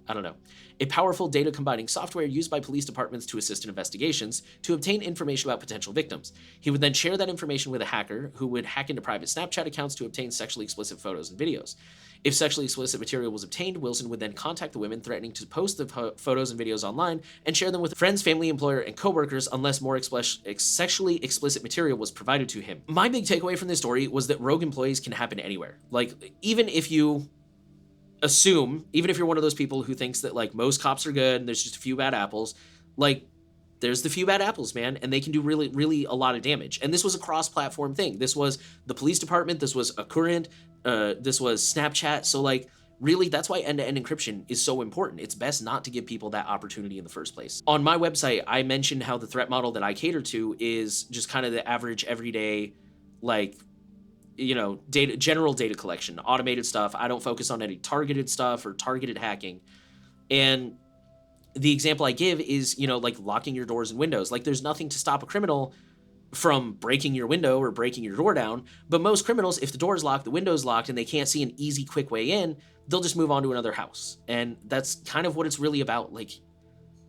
Speaker 2: I don't know, a powerful data combining software used by police departments to assist in investigations to obtain information about potential victims. He would then share that information with a hacker who would hack into private Snapchat accounts to obtain sexually explicit photos and videos. If sexually explicit material was obtained, Wilson would then contact the women, threatening to post the photos and videos online and share them with friends, family, employer, and coworkers unless more sexually explicit material was provided to him. My big takeaway from this story was that rogue employees can happen anywhere. Like, even if you're one of those people who thinks that like most cops are good and there's just a few bad apples, like, there's the few bad apples, man, and they can do really, really a lot of damage. And this was a cross-platform thing. This was the police department, this was Accruent, this was Snapchat. So like, really, that's why end-to-end encryption is so important. It's best not to give people that opportunity in the first place. On my website, I mentioned how the threat model that I cater to is just kind of the average, everyday, like, general data collection, automated stuff. I don't focus on any targeted stuff or targeted hacking. And the example I give is, like locking your doors and windows. Like, there's nothing to stop a criminal from breaking your window or breaking your door down. But most criminals, if the door's locked, the window's locked, and they can't see an easy, quick way in, they'll just move on to another house. And that's kind of what it's really about. Like,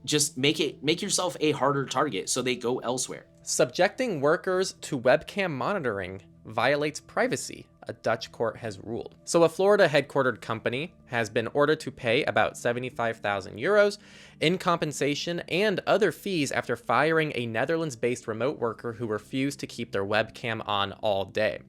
Speaker 2: just make yourself a harder target so they go elsewhere.
Speaker 1: Subjecting workers to webcam monitoring violates privacy. a Dutch court has ruled. So a Florida headquartered company has been ordered to pay about 75,000 euros in compensation and other fees after firing a Netherlands-based remote worker who refused to keep their webcam on all day.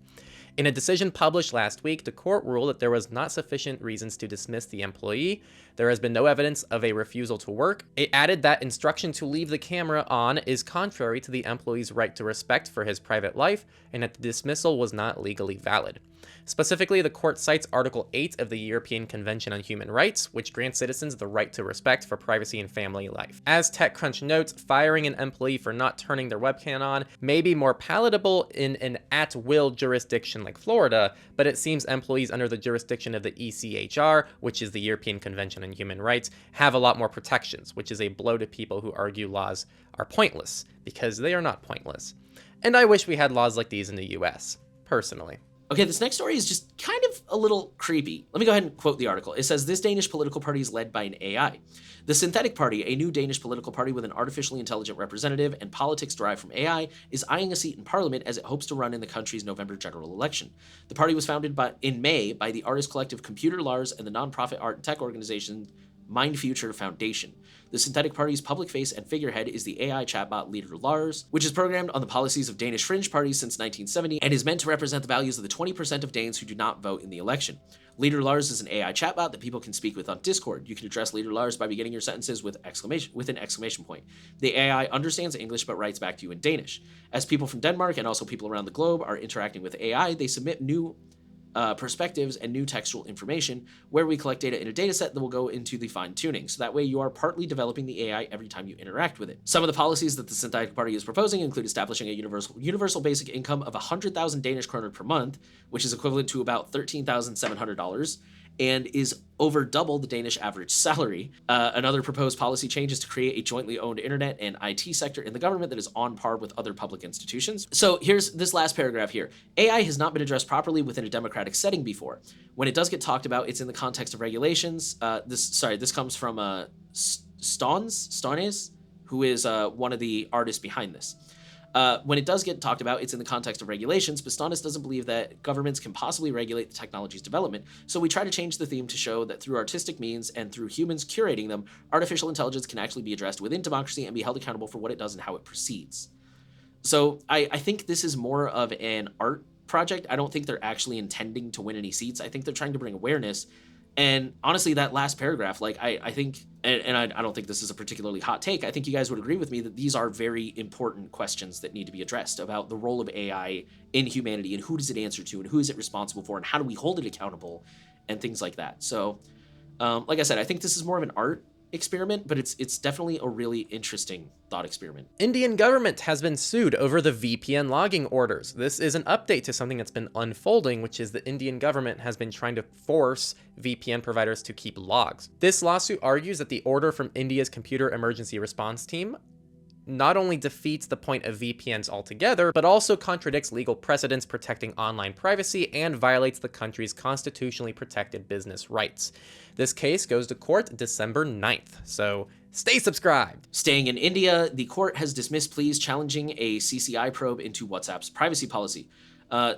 Speaker 1: In a decision published last week, the court ruled that there was not sufficient reasons to dismiss the employee. There has been no evidence of a refusal to work. It added that instruction to leave the camera on is contrary to the employee's right to respect for his private life, and that the dismissal was not legally valid. Specifically, the court cites Article 8 of the European Convention on Human Rights, which grants citizens the right to respect for privacy and family life. As TechCrunch notes, firing an employee for not turning their webcam on may be more palatable in an at-will jurisdiction like Florida, but it seems employees under the jurisdiction of the ECHR, which is the European Convention on Human Rights, have a lot more protections, which is a blow to people who argue laws are pointless, because they are not pointless. And I wish we had laws like these in the US, personally.
Speaker 2: Okay, this next story is just kind of a little creepy. Let me go ahead and quote the article. It says, this Danish political party is led by an AI. The Synthetic Party, a new Danish political party with an artificially intelligent representative and politics derived from AI, is eyeing a seat in parliament as it hopes to run in the country's November general election. The party was founded in May by the artist collective Computer Lars and the nonprofit art and tech organization Mind Future Foundation. The Synthetic Party's public face and figurehead is the AI chatbot Leader Lars, which is programmed on the policies of Danish fringe parties since 1970 and is meant to represent the values of the 20% of Danes who do not vote in the election. Leader Lars is an AI chatbot that people can speak with on Discord. You can address Leader Lars by beginning your sentences with an exclamation point. The AI understands English but writes back to you in Danish. As people from Denmark and also people around the globe are interacting with AI, they submit new perspectives and new textual information, where we collect data in a dataset that will go into the fine-tuning. So that way you are partly developing the AI every time you interact with it. Some of the policies that the Synthetic Party is proposing include establishing a universal basic income of 100,000 Danish kroner per month, which is equivalent to about $13,700, and is over double the Danish average salary. Another proposed policy change is to create a jointly owned internet and IT sector in the government that is on par with other public institutions. So here's this last paragraph here. AI has not been addressed properly within a democratic setting before. When it does get talked about, it's in the context of regulations. This comes from Stones, who is one of the artists behind this. When it does get talked about, it's in the context of regulations, but Stonis doesn't believe that governments can possibly regulate the technology's development, so we try to change the theme to show that through artistic means and through humans curating them, artificial intelligence can actually be addressed within democracy and be held accountable for what it does and how it proceeds. So I think this is more of an art project. I don't think they're actually intending to win any seats. I think they're trying to bring awareness. And honestly, that last paragraph, like I think, and I don't think this is a particularly hot take, I think you guys would agree with me that these are very important questions that need to be addressed about the role of AI in humanity and who does it answer to and who is it responsible for and how do we hold it accountable and things like that. So, like I said, I think this is more of an art experiment, but it's definitely a really interesting thought experiment.
Speaker 1: Indian government has been sued over the VPN logging orders. This is an update to something that's been unfolding, which is the Indian government has been trying to force VPN providers to keep logs. This lawsuit argues that the order from India's Computer Emergency Response Team not only defeats the point of VPNs altogether, but also contradicts legal precedents protecting online privacy and violates the country's constitutionally protected business rights. This case goes to court December 9th, so stay subscribed.
Speaker 2: Staying in India, the court has dismissed pleas challenging a CCI probe into WhatsApp's privacy policy.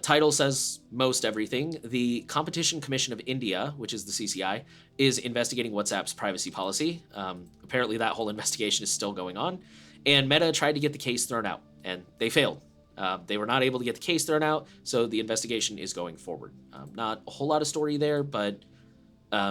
Speaker 2: Title says most everything. The Competition Commission of India, which is the CCI, is investigating WhatsApp's privacy policy. Apparently that whole investigation is still going on. And Meta tried to get the case thrown out, and they failed. They were not able to get the case thrown out, so the investigation is going forward. Not a whole lot of story there, but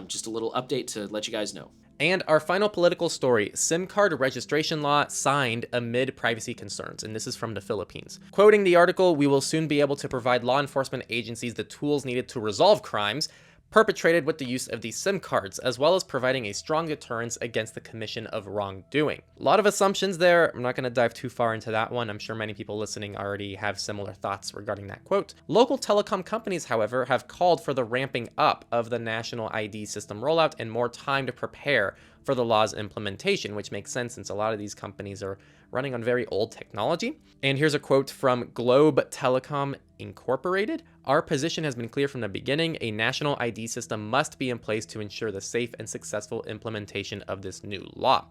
Speaker 2: just a little update to let you guys know.
Speaker 1: And our final political story, SIM card registration law signed amid privacy concerns, and this is from the Philippines. Quoting the article, we will soon be able to provide law enforcement agencies the tools needed to resolve crimes perpetrated with the use of these SIM cards, as well as providing a strong deterrence against the commission of wrongdoing. A lot of assumptions there. I'm not going to dive too far into that one. I'm sure many people listening already have similar thoughts regarding that quote. Local telecom companies, however, have called for the ramping up of the national ID system rollout and more time to prepare for the law's implementation, which makes sense since a lot of these companies are running on very old technology. And here's a quote from Globe Telecom Incorporated. Our position has been clear from the beginning. A national ID system must be in place to ensure the safe and successful implementation of this new law.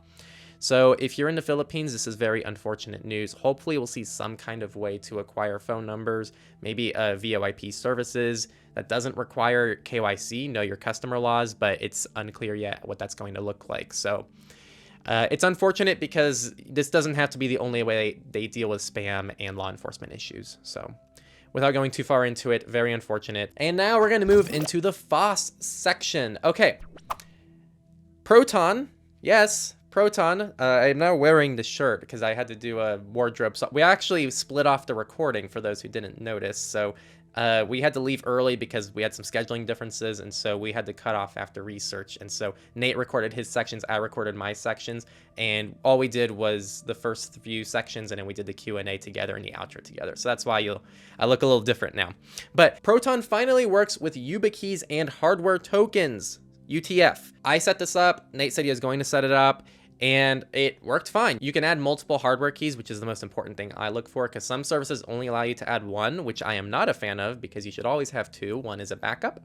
Speaker 1: So if you're in the Philippines, this is very unfortunate news. Hopefully we'll see some kind of way to acquire phone numbers, maybe VoIP services that doesn't require KYC, know your customer laws, but it's unclear yet what that's going to look like. So it's unfortunate because this doesn't have to be the only way they deal with spam and law enforcement issues. So without going too far into it, very unfortunate. And now we're going to move into the FOSS section. Okay. Proton. Yes, Proton. I'm now wearing the shirt because I had to do a wardrobe. So we actually split off the recording for those who didn't notice. So we had to leave early because we had some scheduling differences, and so we had to cut off after research. And so Nate recorded his sections, I recorded my sections, and all we did was the first few sections, and then we did the Q&A together and the outro together. So that's why I look a little different now. But Proton finally works with YubiKeys and hardware tokens, UTF. I set this up. Nate said he was going to set it up, and it worked fine. You can add multiple hardware keys, which is the most important thing I look for, because some services only allow you to add one, which I am not a fan of because you should always have two. One is a backup.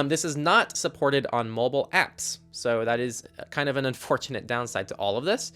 Speaker 1: This is not supported on mobile apps, so that is kind of an unfortunate downside to all of this.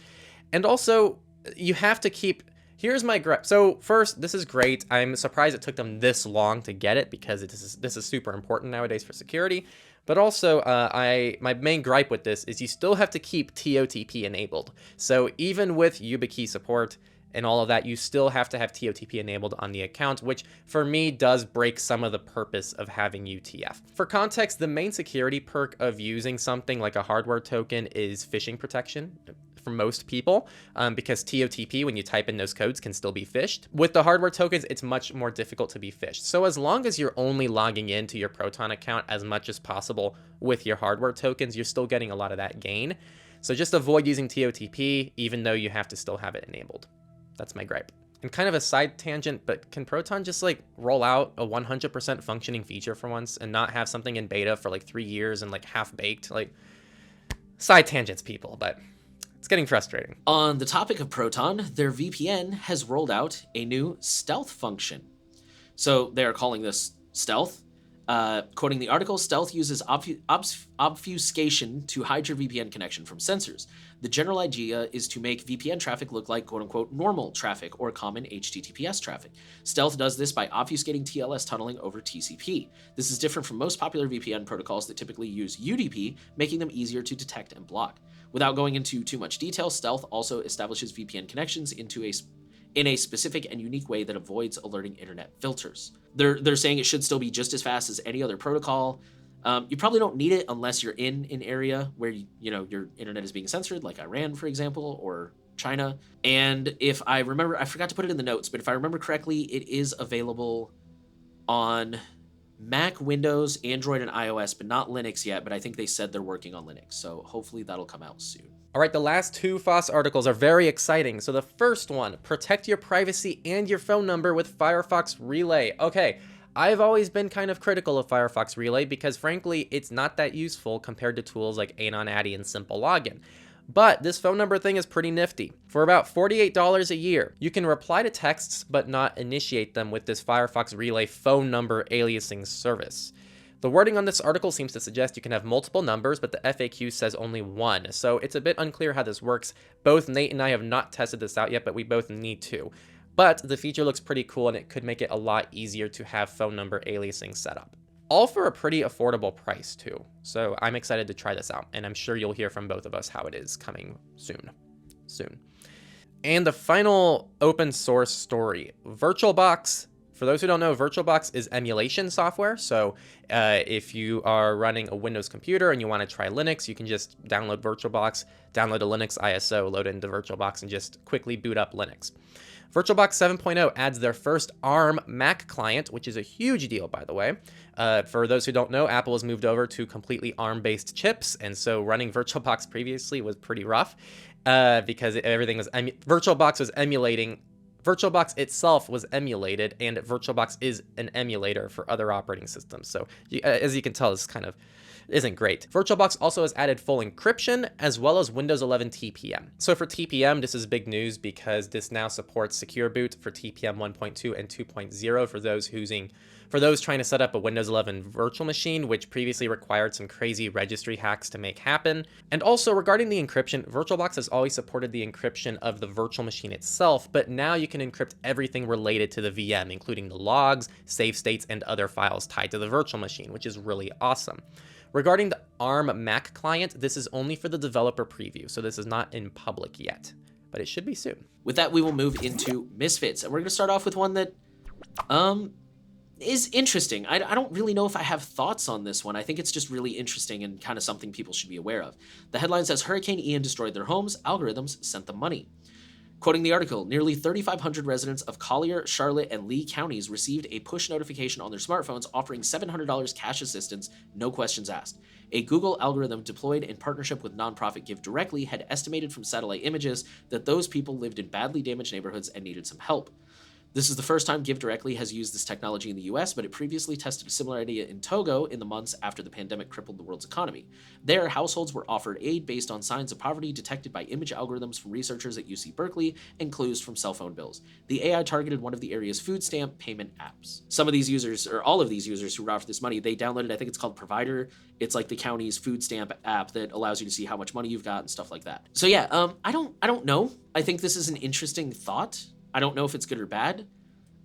Speaker 1: And also, you have to keep... Here's my gripe. So first, this is great. I'm surprised it took them this long to get it because this is super important nowadays for security. But also, my main gripe with this is you still have to keep TOTP enabled. So even with YubiKey support and all of that, you still have to have TOTP enabled on the account, which for me does break some of the purpose of having UTF. For context, the main security perk of using something like a hardware token is phishing protection for most people, because TOTP, when you type in those codes, can still be phished. With the hardware tokens, it's much more difficult to be phished. So as long as you're only logging into your Proton account as much as possible with your hardware tokens, you're still getting a lot of that gain. So just avoid using TOTP, even though you have to still have it enabled. That's my gripe. And kind of a side tangent, but can Proton just like roll out a 100% functioning feature for once and not have something in beta for like 3 years and like half baked? Like, side tangents, people, but it's getting frustrating.
Speaker 2: On the topic of Proton, their VPN has rolled out a new stealth function. So they are calling this stealth. Quoting the article, stealth uses obfuscation to hide your VPN connection from sensors. The general idea is to make VPN traffic look like quote-unquote normal traffic or common HTTPS traffic. Stealth does this by obfuscating TLS tunneling over TCP. This is different from most popular VPN protocols that typically use UDP, making them easier to detect and block. Without going into too much detail, stealth also establishes VPN connections in a specific and unique way that avoids alerting internet filters. They're saying it should still be just as fast as any other protocol. You probably don't need it unless you're in an area where your internet is being censored, like Iran, for example, or China. And if I remember, I forgot to put it in the notes, but if I remember correctly, it is available on Mac, Windows, Android, and iOS, but not Linux yet. But I think they said they're working on Linux, so hopefully that'll come out soon.
Speaker 1: All right, the last two FOSS articles are very exciting. So the first one, protect your privacy and your phone number with Firefox Relay. Okay, I've always been kind of critical of Firefox Relay because frankly, it's not that useful compared to tools like Anon Addy and Simple Login. But this phone number thing is pretty nifty. For about $48 a year, you can reply to texts but not initiate them with this Firefox Relay phone number aliasing service. The wording on this article seems to suggest you can have multiple numbers, but the FAQ says only one, so it's a bit unclear how this works. Both Nate and I have not tested this out yet, but we both need to. But the feature looks pretty cool, and it could make it a lot easier to have phone number aliasing set up. All for a pretty affordable price, too. So I'm excited to try this out, and I'm sure you'll hear from both of us how it is coming soon. And the final open source story, VirtualBox. For those who don't know, VirtualBox is emulation software. So if you are running a Windows computer and you want to try Linux, you can just download VirtualBox, download a Linux ISO, load it into VirtualBox, and just quickly boot up Linux. VirtualBox 7.0 adds their first ARM Mac client, which is a huge deal, by the way. For those who don't know, Apple has moved over to completely ARM-based chips, and so running VirtualBox previously was pretty rough because everything was VirtualBox was emulating. VirtualBox itself was emulated, and VirtualBox is an emulator for other operating systems. So as you can tell, this kind of isn't great. VirtualBox also has added full encryption as well as Windows 11 TPM. So for TPM, this is big news because this now supports Secure Boot for TPM 1.2 and 2.0 for those for those trying to set up a Windows 11 virtual machine, which previously required some crazy registry hacks to make happen. And also regarding the encryption, VirtualBox has always supported the encryption of the virtual machine itself, but now you can encrypt everything related to the VM, including the logs, save states, and other files tied to the virtual machine, which is really awesome. Regarding the ARM Mac client, this is only for the developer preview, so this is not in public yet, but it should be soon.
Speaker 2: With that, we will move into Misfits, and we're going to start off with one that is interesting. I don't really know if I have thoughts on this one. I think it's just really interesting and kind of something people should be aware of. The headline says, Hurricane Ian destroyed their homes, algorithms sent them money. Quoting the article, nearly 3,500 residents of Collier, Charlotte, and Lee counties received a push notification on their smartphones offering $700 cash assistance, no questions asked. A Google algorithm deployed in partnership with nonprofit Give Directly had estimated from satellite images that those people lived in badly damaged neighborhoods and needed some help. This is the first time Give Directly has used this technology in the US, but it previously tested a similar idea in Togo in the months after the pandemic crippled the world's economy. There, households were offered aid based on signs of poverty detected by image algorithms from researchers at UC Berkeley and clues from cell phone bills. The AI targeted one of the area's food stamp payment apps. Some of these users, or all of these users who were offered this money, they downloaded, I think it's called Provider. It's like the county's food stamp app that allows you to see how much money you've got and stuff like that. So yeah, I don't know. I think this is an interesting thought. I don't know if it's good or bad.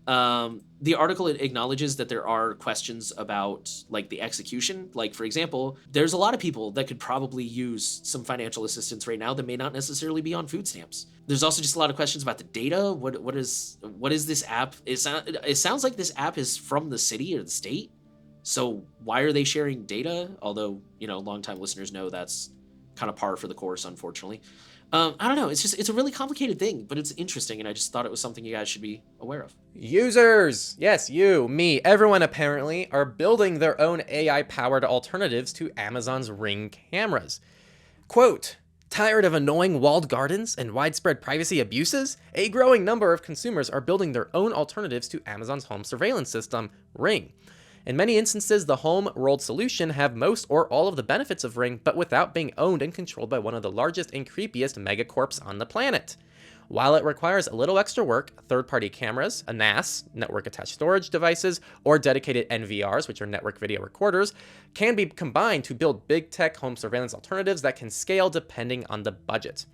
Speaker 2: The article acknowledges that there are questions about like the execution. Like, for example, there's a lot of people that could probably use some financial assistance right now that may not necessarily be on food stamps. There's also just a lot of questions about the data. What is this app? It sounds like this app is from the city or the state. So why are they sharing data? Although, longtime listeners know that's kind of par for the course, unfortunately. I don't know. It's a really complicated thing, but it's interesting, and I just thought it was something you guys should be aware of.
Speaker 1: Users, yes, you, me, everyone apparently, are building their own AI-powered alternatives to Amazon's Ring cameras. Quote, tired of annoying walled gardens and widespread privacy abuses? A growing number of consumers are building their own alternatives to Amazon's home surveillance system, Ring. In many instances, the home-rolled solution have most or all of the benefits of Ring, but without being owned and controlled by one of the largest and creepiest megacorps on the planet. While it requires a little extra work, third-party cameras, a NAS, network-attached storage devices, or dedicated NVRs, which are network video recorders, can be combined to build big tech home surveillance alternatives that can scale depending on the budget.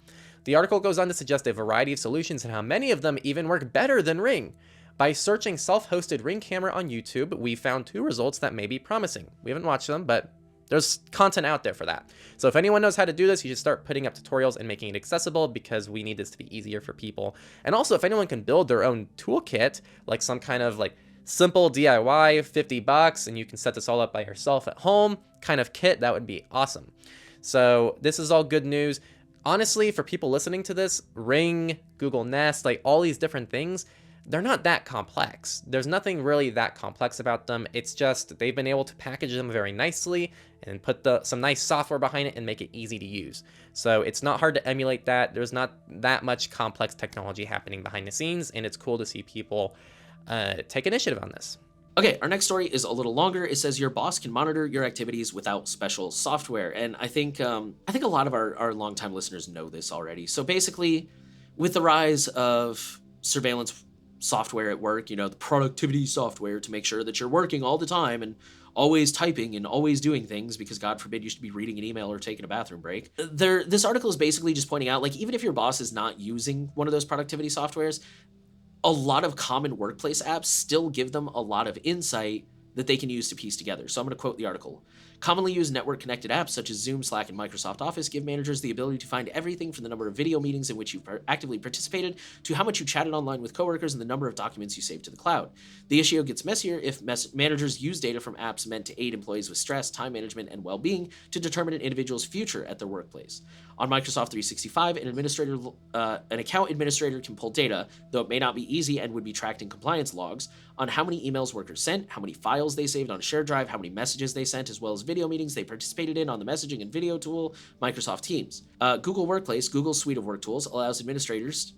Speaker 1: The article goes on to suggest a variety of solutions and how many of them even work better than Ring. By searching self-hosted Ring camera on YouTube, we found 2 results that may be promising. We haven't watched them, but there's content out there for that. So if anyone knows how to do this, you should start putting up tutorials and making it accessible because we need this to be easier for people. And also, if anyone can build their own toolkit, like some kind of like simple DIY, $50, and you can set this all up by yourself at home kind of kit, that would be awesome. So this is all good news. Honestly, for people listening to this, Ring, Google Nest, like all these different things, they're not that complex. There's nothing really that complex about them. It's just they've been able to package them very nicely and put some nice software behind it and make it easy to use. So it's not hard to emulate that. There's not that much complex technology happening behind the scenes, and it's cool to see people take initiative on this.
Speaker 2: Okay, our next story is a little longer. It says your boss can monitor your activities without special software, and I think a lot of our longtime listeners know this already. So basically, with the rise of surveillance software at work, the productivity software to make sure that you're working all the time and always typing and always doing things because God forbid you should be reading an email or taking a bathroom break. This article is basically just pointing out, like, even if your boss is not using one of those productivity softwares, a lot of common workplace apps still give them a lot of insight that they can use to piece together. So I'm going to quote the article. Commonly used network-connected apps such as Zoom, Slack, and Microsoft Office give managers the ability to find everything from the number of video meetings in which you've actively participated to how much you chatted online with coworkers and the number of documents you saved to the cloud. The issue gets messier if managers use data from apps meant to aid employees with stress, time management, and well-being to determine an individual's future at their workplace. On Microsoft 365, an account administrator can pull data, though it may not be easy and would be tracked in compliance logs, on how many emails workers sent, how many files they saved on a shared drive, how many messages they sent, as well as video meetings they participated in on the messaging and video tool, Microsoft Teams. Google Workplace, Google's suite of work tools, allows administrators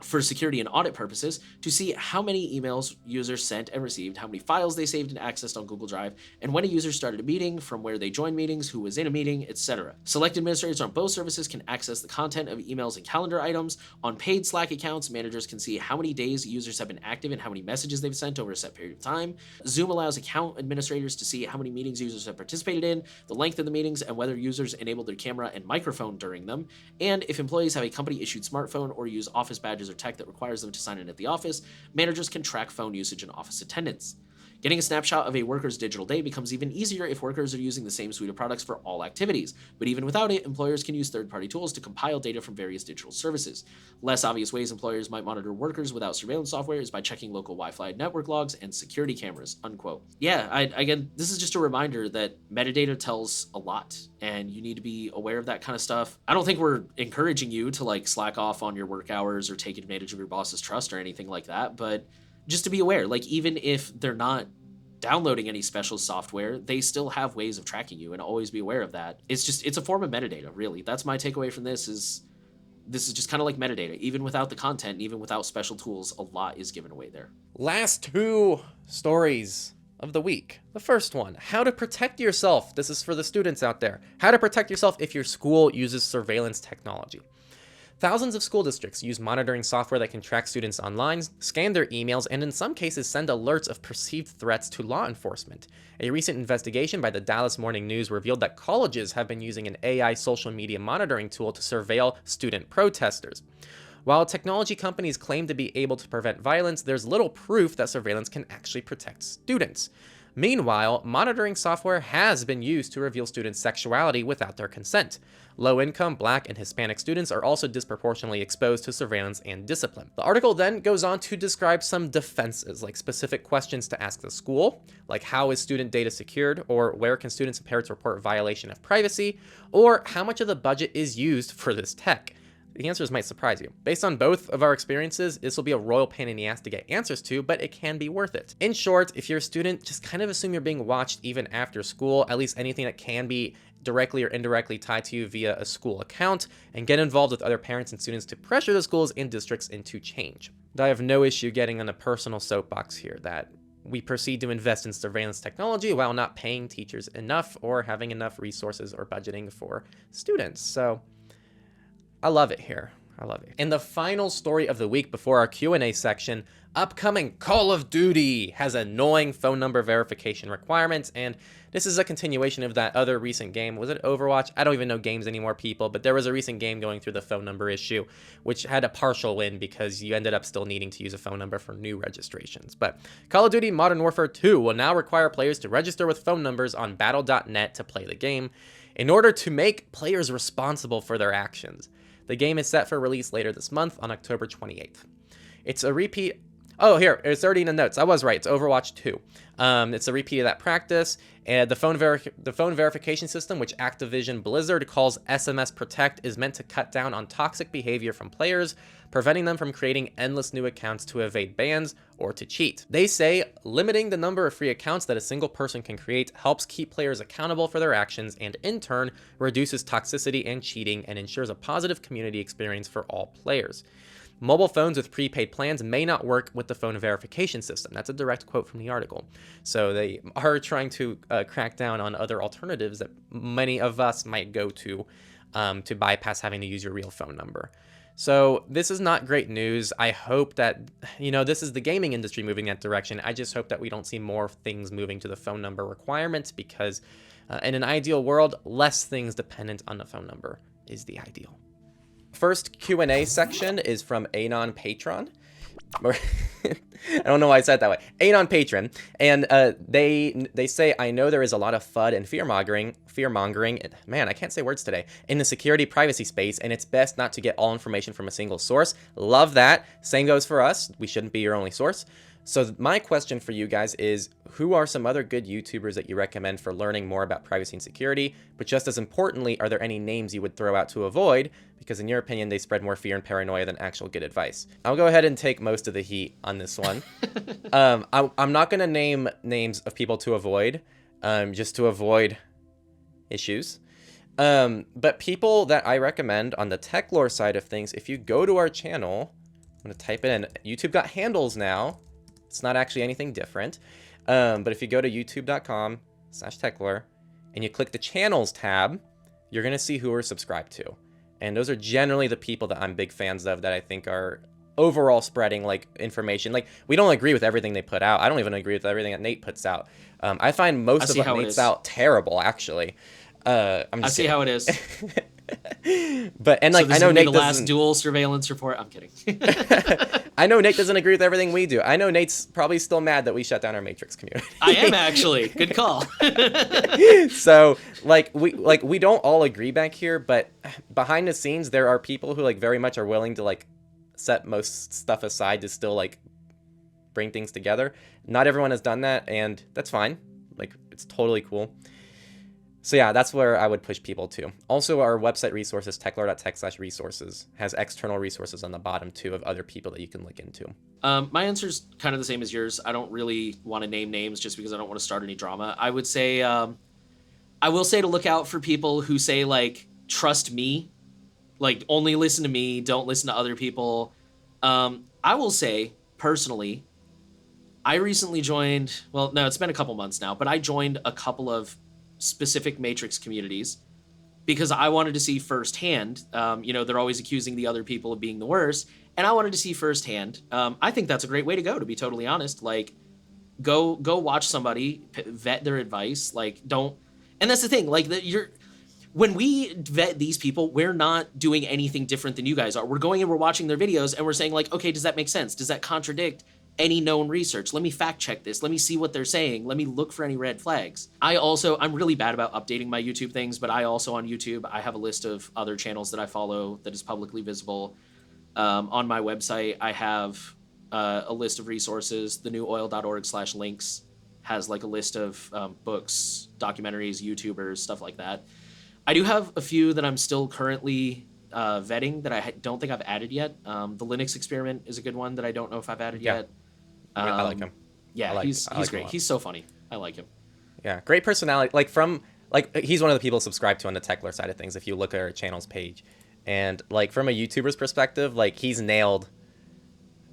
Speaker 2: for security and audit purposes to see how many emails users sent and received, how many files they saved and accessed on Google Drive, and when a user started a meeting, from where they joined meetings, who was in a meeting, etc. Select administrators on both services can access the content of emails and calendar items. On paid Slack accounts, managers can see how many days users have been active and how many messages they've sent over a set period of time. Zoom allows account administrators to see how many meetings users have participated in, the length of the meetings, and whether users enabled their camera and microphone during them. And if employees have a company-issued smartphone or use office badges or tech that requires them to sign in at the office, managers can track phone usage and office attendance. Getting a snapshot of a worker's digital day becomes even easier if workers are using the same suite of products for all activities, but even without it, employers can use third-party tools to compile data from various digital services. Less obvious ways employers might monitor workers without surveillance software is by checking local Wi-Fi network logs and security cameras, unquote. Yeah, again, this is just a reminder that metadata tells a lot, and you need to be aware of that kind of stuff. I don't think we're encouraging you to like slack off on your work hours or take advantage of your boss's trust or anything like that, but just to be aware, like even if they're not downloading any special software, they still have ways of tracking you, and always be aware of that. It's a form of metadata, really. That's my takeaway from this is just kind of like metadata. Even without the content, even without special tools, a lot is given away there.
Speaker 1: Last two stories of the week. The first one, how to protect yourself. This is for the students out there. How to protect yourself if your school uses surveillance technology. Thousands of school districts use monitoring software that can track students online, scan their emails, and in some cases send alerts of perceived threats to law enforcement. A recent investigation by the Dallas Morning News revealed that colleges have been using an AI social media monitoring tool to surveil student protesters. While technology companies claim to be able to prevent violence, there's little proof that surveillance can actually protect students. Meanwhile, monitoring software has been used to reveal students' sexuality without their consent. Low-income, Black, and Hispanic students are also disproportionately exposed to surveillance and discipline. The article then goes on to describe some defenses, like specific questions to ask the school, like how is student data secured, or where can students and parents report violation of privacy, or how much of the budget is used for this tech. The answers might surprise you. Based on both of our experiences, this will be a royal pain in the ass to get answers to, but it can be worth it. In short, if you're a student, just kind of assume you're being watched even after school, at least anything that can be directly or indirectly tied to you via a school account, and get involved with other parents and students to pressure the schools and districts into change. I have no issue getting on a personal soapbox here that we proceed to invest in surveillance technology while not paying teachers enough or having enough resources or budgeting for students. So I love it here. I love it. And the final story of the week before our Q&A section, upcoming Call of Duty has annoying phone number verification requirements, and this is a continuation of that other recent game. Was it Overwatch? I don't even know games anymore, people, but there was a recent game going through the phone number issue, which had a partial win because you ended up still needing to use a phone number for new registrations. But Call of Duty Modern Warfare 2 will now require players to register with phone numbers on battle.net to play the game in order to make players responsible for their actions. The game is set for release later this month on October 28th. It's a repeat. Oh, here, it's already in the notes. I was right. It's Overwatch 2. It's a repeat of that practice. And the phone verification system, which Activision Blizzard calls SMS Protect, is meant to cut down on toxic behavior from players, preventing them from creating endless new accounts to evade bans or to cheat. They say limiting the number of free accounts that a single person can create helps keep players accountable for their actions and, in turn, reduces toxicity and cheating and ensures a positive community experience for all players. Mobile phones with prepaid plans may not work with the phone verification system. That's a direct quote from the article. So they are trying to crack down on other alternatives that many of us might go to bypass having to use your real phone number. So this is not great news. I hope that, this is the gaming industry moving that direction. I just hope that we don't see more things moving to the phone number requirements because in an ideal world, less things dependent on the phone number is the ideal. First Q&A section is from Anon Patron. I don't know why I said it that way. Anon Patron. And they say, I know there is a lot of FUD and fear-mongering, man, I can't say words today, in the security privacy space, and it's best not to get all information from a single source. Love that. Same goes for us. We shouldn't be your only source. So my question for you guys is, who are some other good YouTubers that you recommend for learning more about privacy and security? But just as importantly, are there any names you would throw out to avoid? Because in your opinion, they spread more fear and paranoia than actual good advice. I'll go ahead and take most of the heat on this one. I'm not going to name names of people to avoid, just to avoid issues. But people that I recommend on the Techlore side of things, if you go to our channel, I'm gonna type it in. YouTube got handles now. It's not actually anything different. But if you go to youtube.com/Techlore and you click the channels tab, you're gonna see who we're subscribed to. And those are generally the people that I'm big fans of, that I think are overall spreading like information. Like, we don't agree with everything they put out. I don't even agree with everything that Nate puts out. I find most of what Nate's out terrible, actually. I'm just
Speaker 2: kidding. How it is.
Speaker 1: But and like,
Speaker 2: so
Speaker 1: I know Nate
Speaker 2: the last dual surveillance report. I'm kidding.
Speaker 1: I know Nate doesn't agree with everything we do. I know Nate's probably still mad that we shut down our Matrix community.
Speaker 2: I am actually. Good call.
Speaker 1: So we don't all agree back here, but behind the scenes there are people who like very much are willing to like set most stuff aside to still like bring things together. Not everyone has done that, and that's fine. Like, it's totally cool. So yeah, that's where I would push people to. Also, our website resources, techlore.tech/resources, has external resources on the bottom too of other people that you can look into.
Speaker 2: My answer's kind of the same as yours. I don't really want to name names just because I don't want to start any drama. I would say, I will say to look out for people who say like, trust me, like only listen to me, don't listen to other people. I will say personally, I recently joined, well, no, it's been a couple months now, but I joined a couple of specific Matrix communities because I wanted to see firsthand. They're always accusing the other people of being the worst, and I wanted to see firsthand. I think that's a great way to go, to be totally honest. Like, go watch somebody, vet their advice. Like, don't. And that's the thing. Like, when we vet these people, we're not doing anything different than you guys are. We're going and we're watching their videos and we're saying like, okay, does that make sense? Does that contradict any known research? Let me fact check this. Let me see what they're saying. Let me look for any red flags. I'm really bad about updating my YouTube things, but I also on YouTube, I have a list of other channels that I follow that is publicly visible. On my website, I have a list of resources. thenewOil.org/links has like a list of books, documentaries, YouTubers, stuff like that. I do have a few that I'm still currently vetting that I don't think I've added yet. The Linux Experiment is a good one that I don't know if I've added yet.
Speaker 1: I like him.
Speaker 2: Yeah, he's great. He's so funny. I like him.
Speaker 1: Yeah, great personality. He's one of the people subscribed to on the Techlore side of things, if you look at our channel's page. And like, from a YouTuber's perspective, like, he's nailed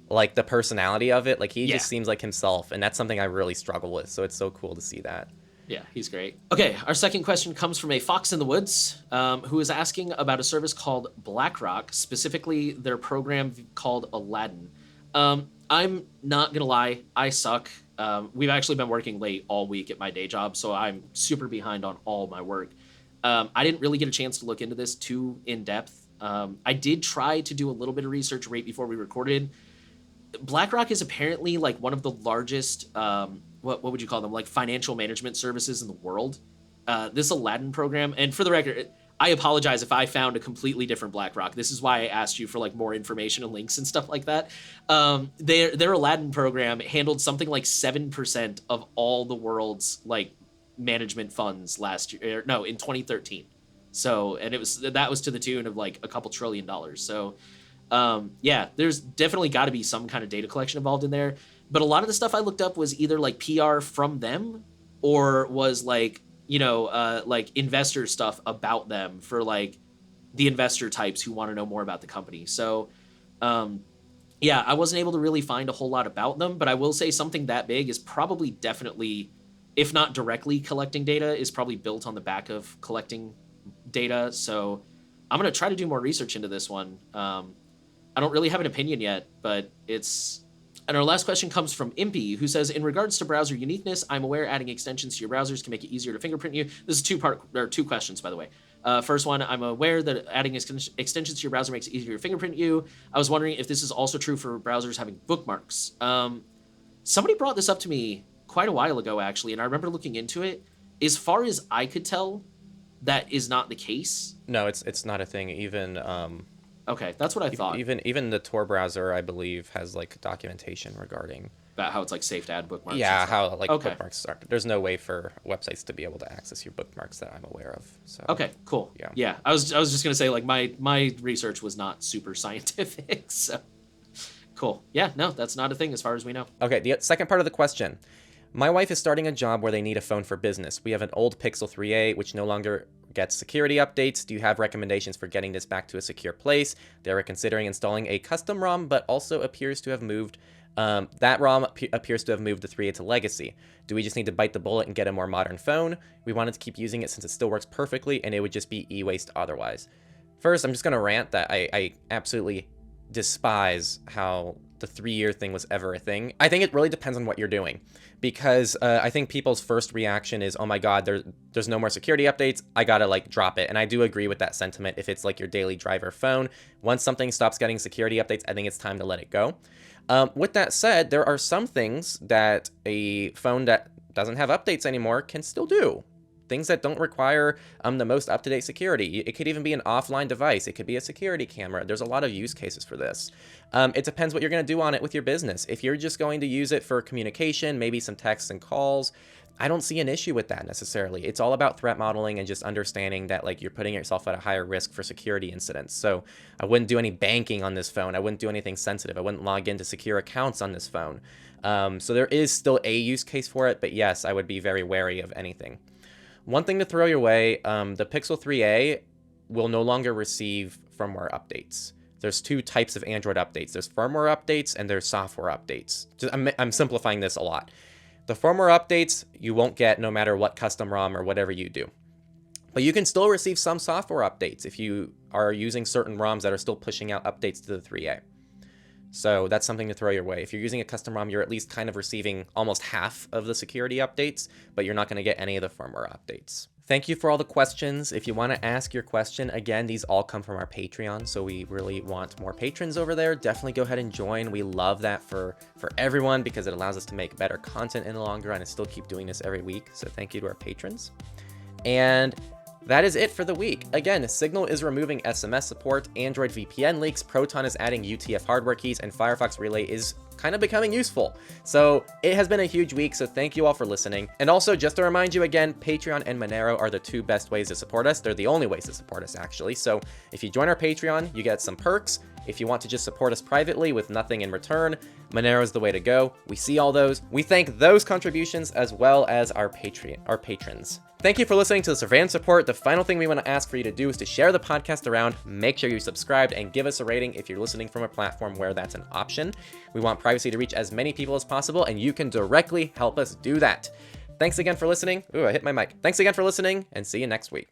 Speaker 1: like the personality of it. Like, he just seems like himself, and that's something I really struggle with. So it's so cool to see that.
Speaker 2: Yeah, he's great. Okay, our second question comes from a Fox in the Woods, who is asking about a service called BlackRock, specifically their program called Aladdin. I'm not going to lie, I suck. We've actually been working late all week at my day job, so I'm super behind on all my work. I didn't really get a chance to look into this too in depth. I did try to do a little bit of research right before we recorded. BlackRock is apparently like one of the largest... what would you call them? Like financial management services in the world. This Aladdin program, and for the record, I apologize if I found a completely different BlackRock. This is why I asked you for like more information and links and stuff like that. Their Aladdin program handled something like 7% of all the world's like management funds last year. No, in 2013. So, and that was to the tune of like a couple $1 trillion. So, there's definitely got to be some kind of data collection involved in there. But a lot of the stuff I looked up was either like PR from them or was like, like investor stuff about them for like the investor types who want to know more about the company. So, I wasn't able to really find a whole lot about them, but I will say something that big is probably definitely, if not directly collecting data, is probably built on the back of collecting data. So I'm going to try to do more research into this one. I don't really have an opinion yet, but it's... And our last question comes from Impy, who says, in regards to browser uniqueness, I'm aware adding extensions to your browsers can make it easier to fingerprint you. This is two questions, by the way. First one, I'm aware that adding extensions to your browser makes it easier to fingerprint you. I was wondering if this is also true for browsers having bookmarks. Somebody brought this up to me quite a while ago, actually, and I remember looking into it. As far as I could tell, that is not the case.
Speaker 1: No, it's not a thing. Even...
Speaker 2: Okay, that's what I thought.
Speaker 1: Even the Tor browser, I believe, has like documentation regarding
Speaker 2: about how it's like safe to add bookmarks.
Speaker 1: Yeah, how like bookmarks are. There's no way for websites to be able to access your bookmarks that I'm aware of. So
Speaker 2: okay, cool. Yeah. I was just gonna say like my research was not super scientific. So cool. Yeah, no, that's not a thing as far as we know.
Speaker 1: Okay, the second part of the question. My wife is starting a job where they need a phone for business. We have an old Pixel 3a, which no longer gets security updates. Do you have recommendations for getting this back to a secure place? They were considering installing a custom ROM, but also appears to have moved that ROM appears to have moved the 3A to legacy. Do we just need to bite the bullet and get a more modern phone? We wanted to keep using it since it still works perfectly, and it would just be e-waste otherwise. First, I'm just going to rant that I absolutely despise how the 3-year thing was ever a thing. I think it really depends on what you're doing, because I think people's first reaction is, oh my god, there's no more security updates, I gotta like drop it. And I do agree with that sentiment. If it's like your daily driver phone, once something stops getting security updates, I think it's time to let it go. With that said, there are some things that a phone that doesn't have updates anymore can still do. Things that don't require the most up-to-date security. It could even be an offline device. It could be a security camera. There's a lot of use cases for this. It depends what you're going to do on it with your business. If you're just going to use it for communication, maybe some texts and calls, I don't see an issue with that necessarily. It's all about threat modeling and just understanding that like you're putting yourself at a higher risk for security incidents. So I wouldn't do any banking on this phone. I wouldn't do anything sensitive. I wouldn't log into secure accounts on this phone. So there is still a use case for it, but yes, I would be very wary of anything. One thing to throw your way, the Pixel 3a will no longer receive firmware updates. There's two types of Android updates. There's firmware updates and there's software updates. I'm simplifying this a lot. The firmware updates you won't get no matter what custom ROM or whatever you do. But you can still receive some software updates if you are using certain ROMs that are still pushing out updates to the 3a. So that's something to throw your way. If you're using a custom ROM, you're at least kind of receiving almost half of the security updates, but you're not going to get any of the firmware updates. Thank you for all the questions. If you want to ask your question, again, these all come from our Patreon, so we really want more patrons over there. Definitely go ahead and join. We love that for everyone because it allows us to make better content in the long run and still keep doing this every week. So thank you to our patrons. And that is it for the week. Again, Signal is removing SMS support, Android VPN leaks, Proton is adding UTF hardware keys, and Firefox Relay is kind of becoming useful. So it has been a huge week, so thank you all for listening. And also, just to remind you again, Patreon and Monero are the two best ways to support us. They're the only ways to support us, actually. So if you join our Patreon, you get some perks. If you want to just support us privately with nothing in return, Monero is the way to go. We see all those. We thank those contributions as well as our patrons. Thank you for listening to the Surveillance Report. The final thing we want to ask for you to do is to share the podcast around, make sure you're subscribed, and give us a rating if you're listening from a platform where that's an option. We want privacy to reach as many people as possible, and you can directly help us do that. Thanks again for listening. Ooh, I hit my mic. Thanks again for listening, and see you next week.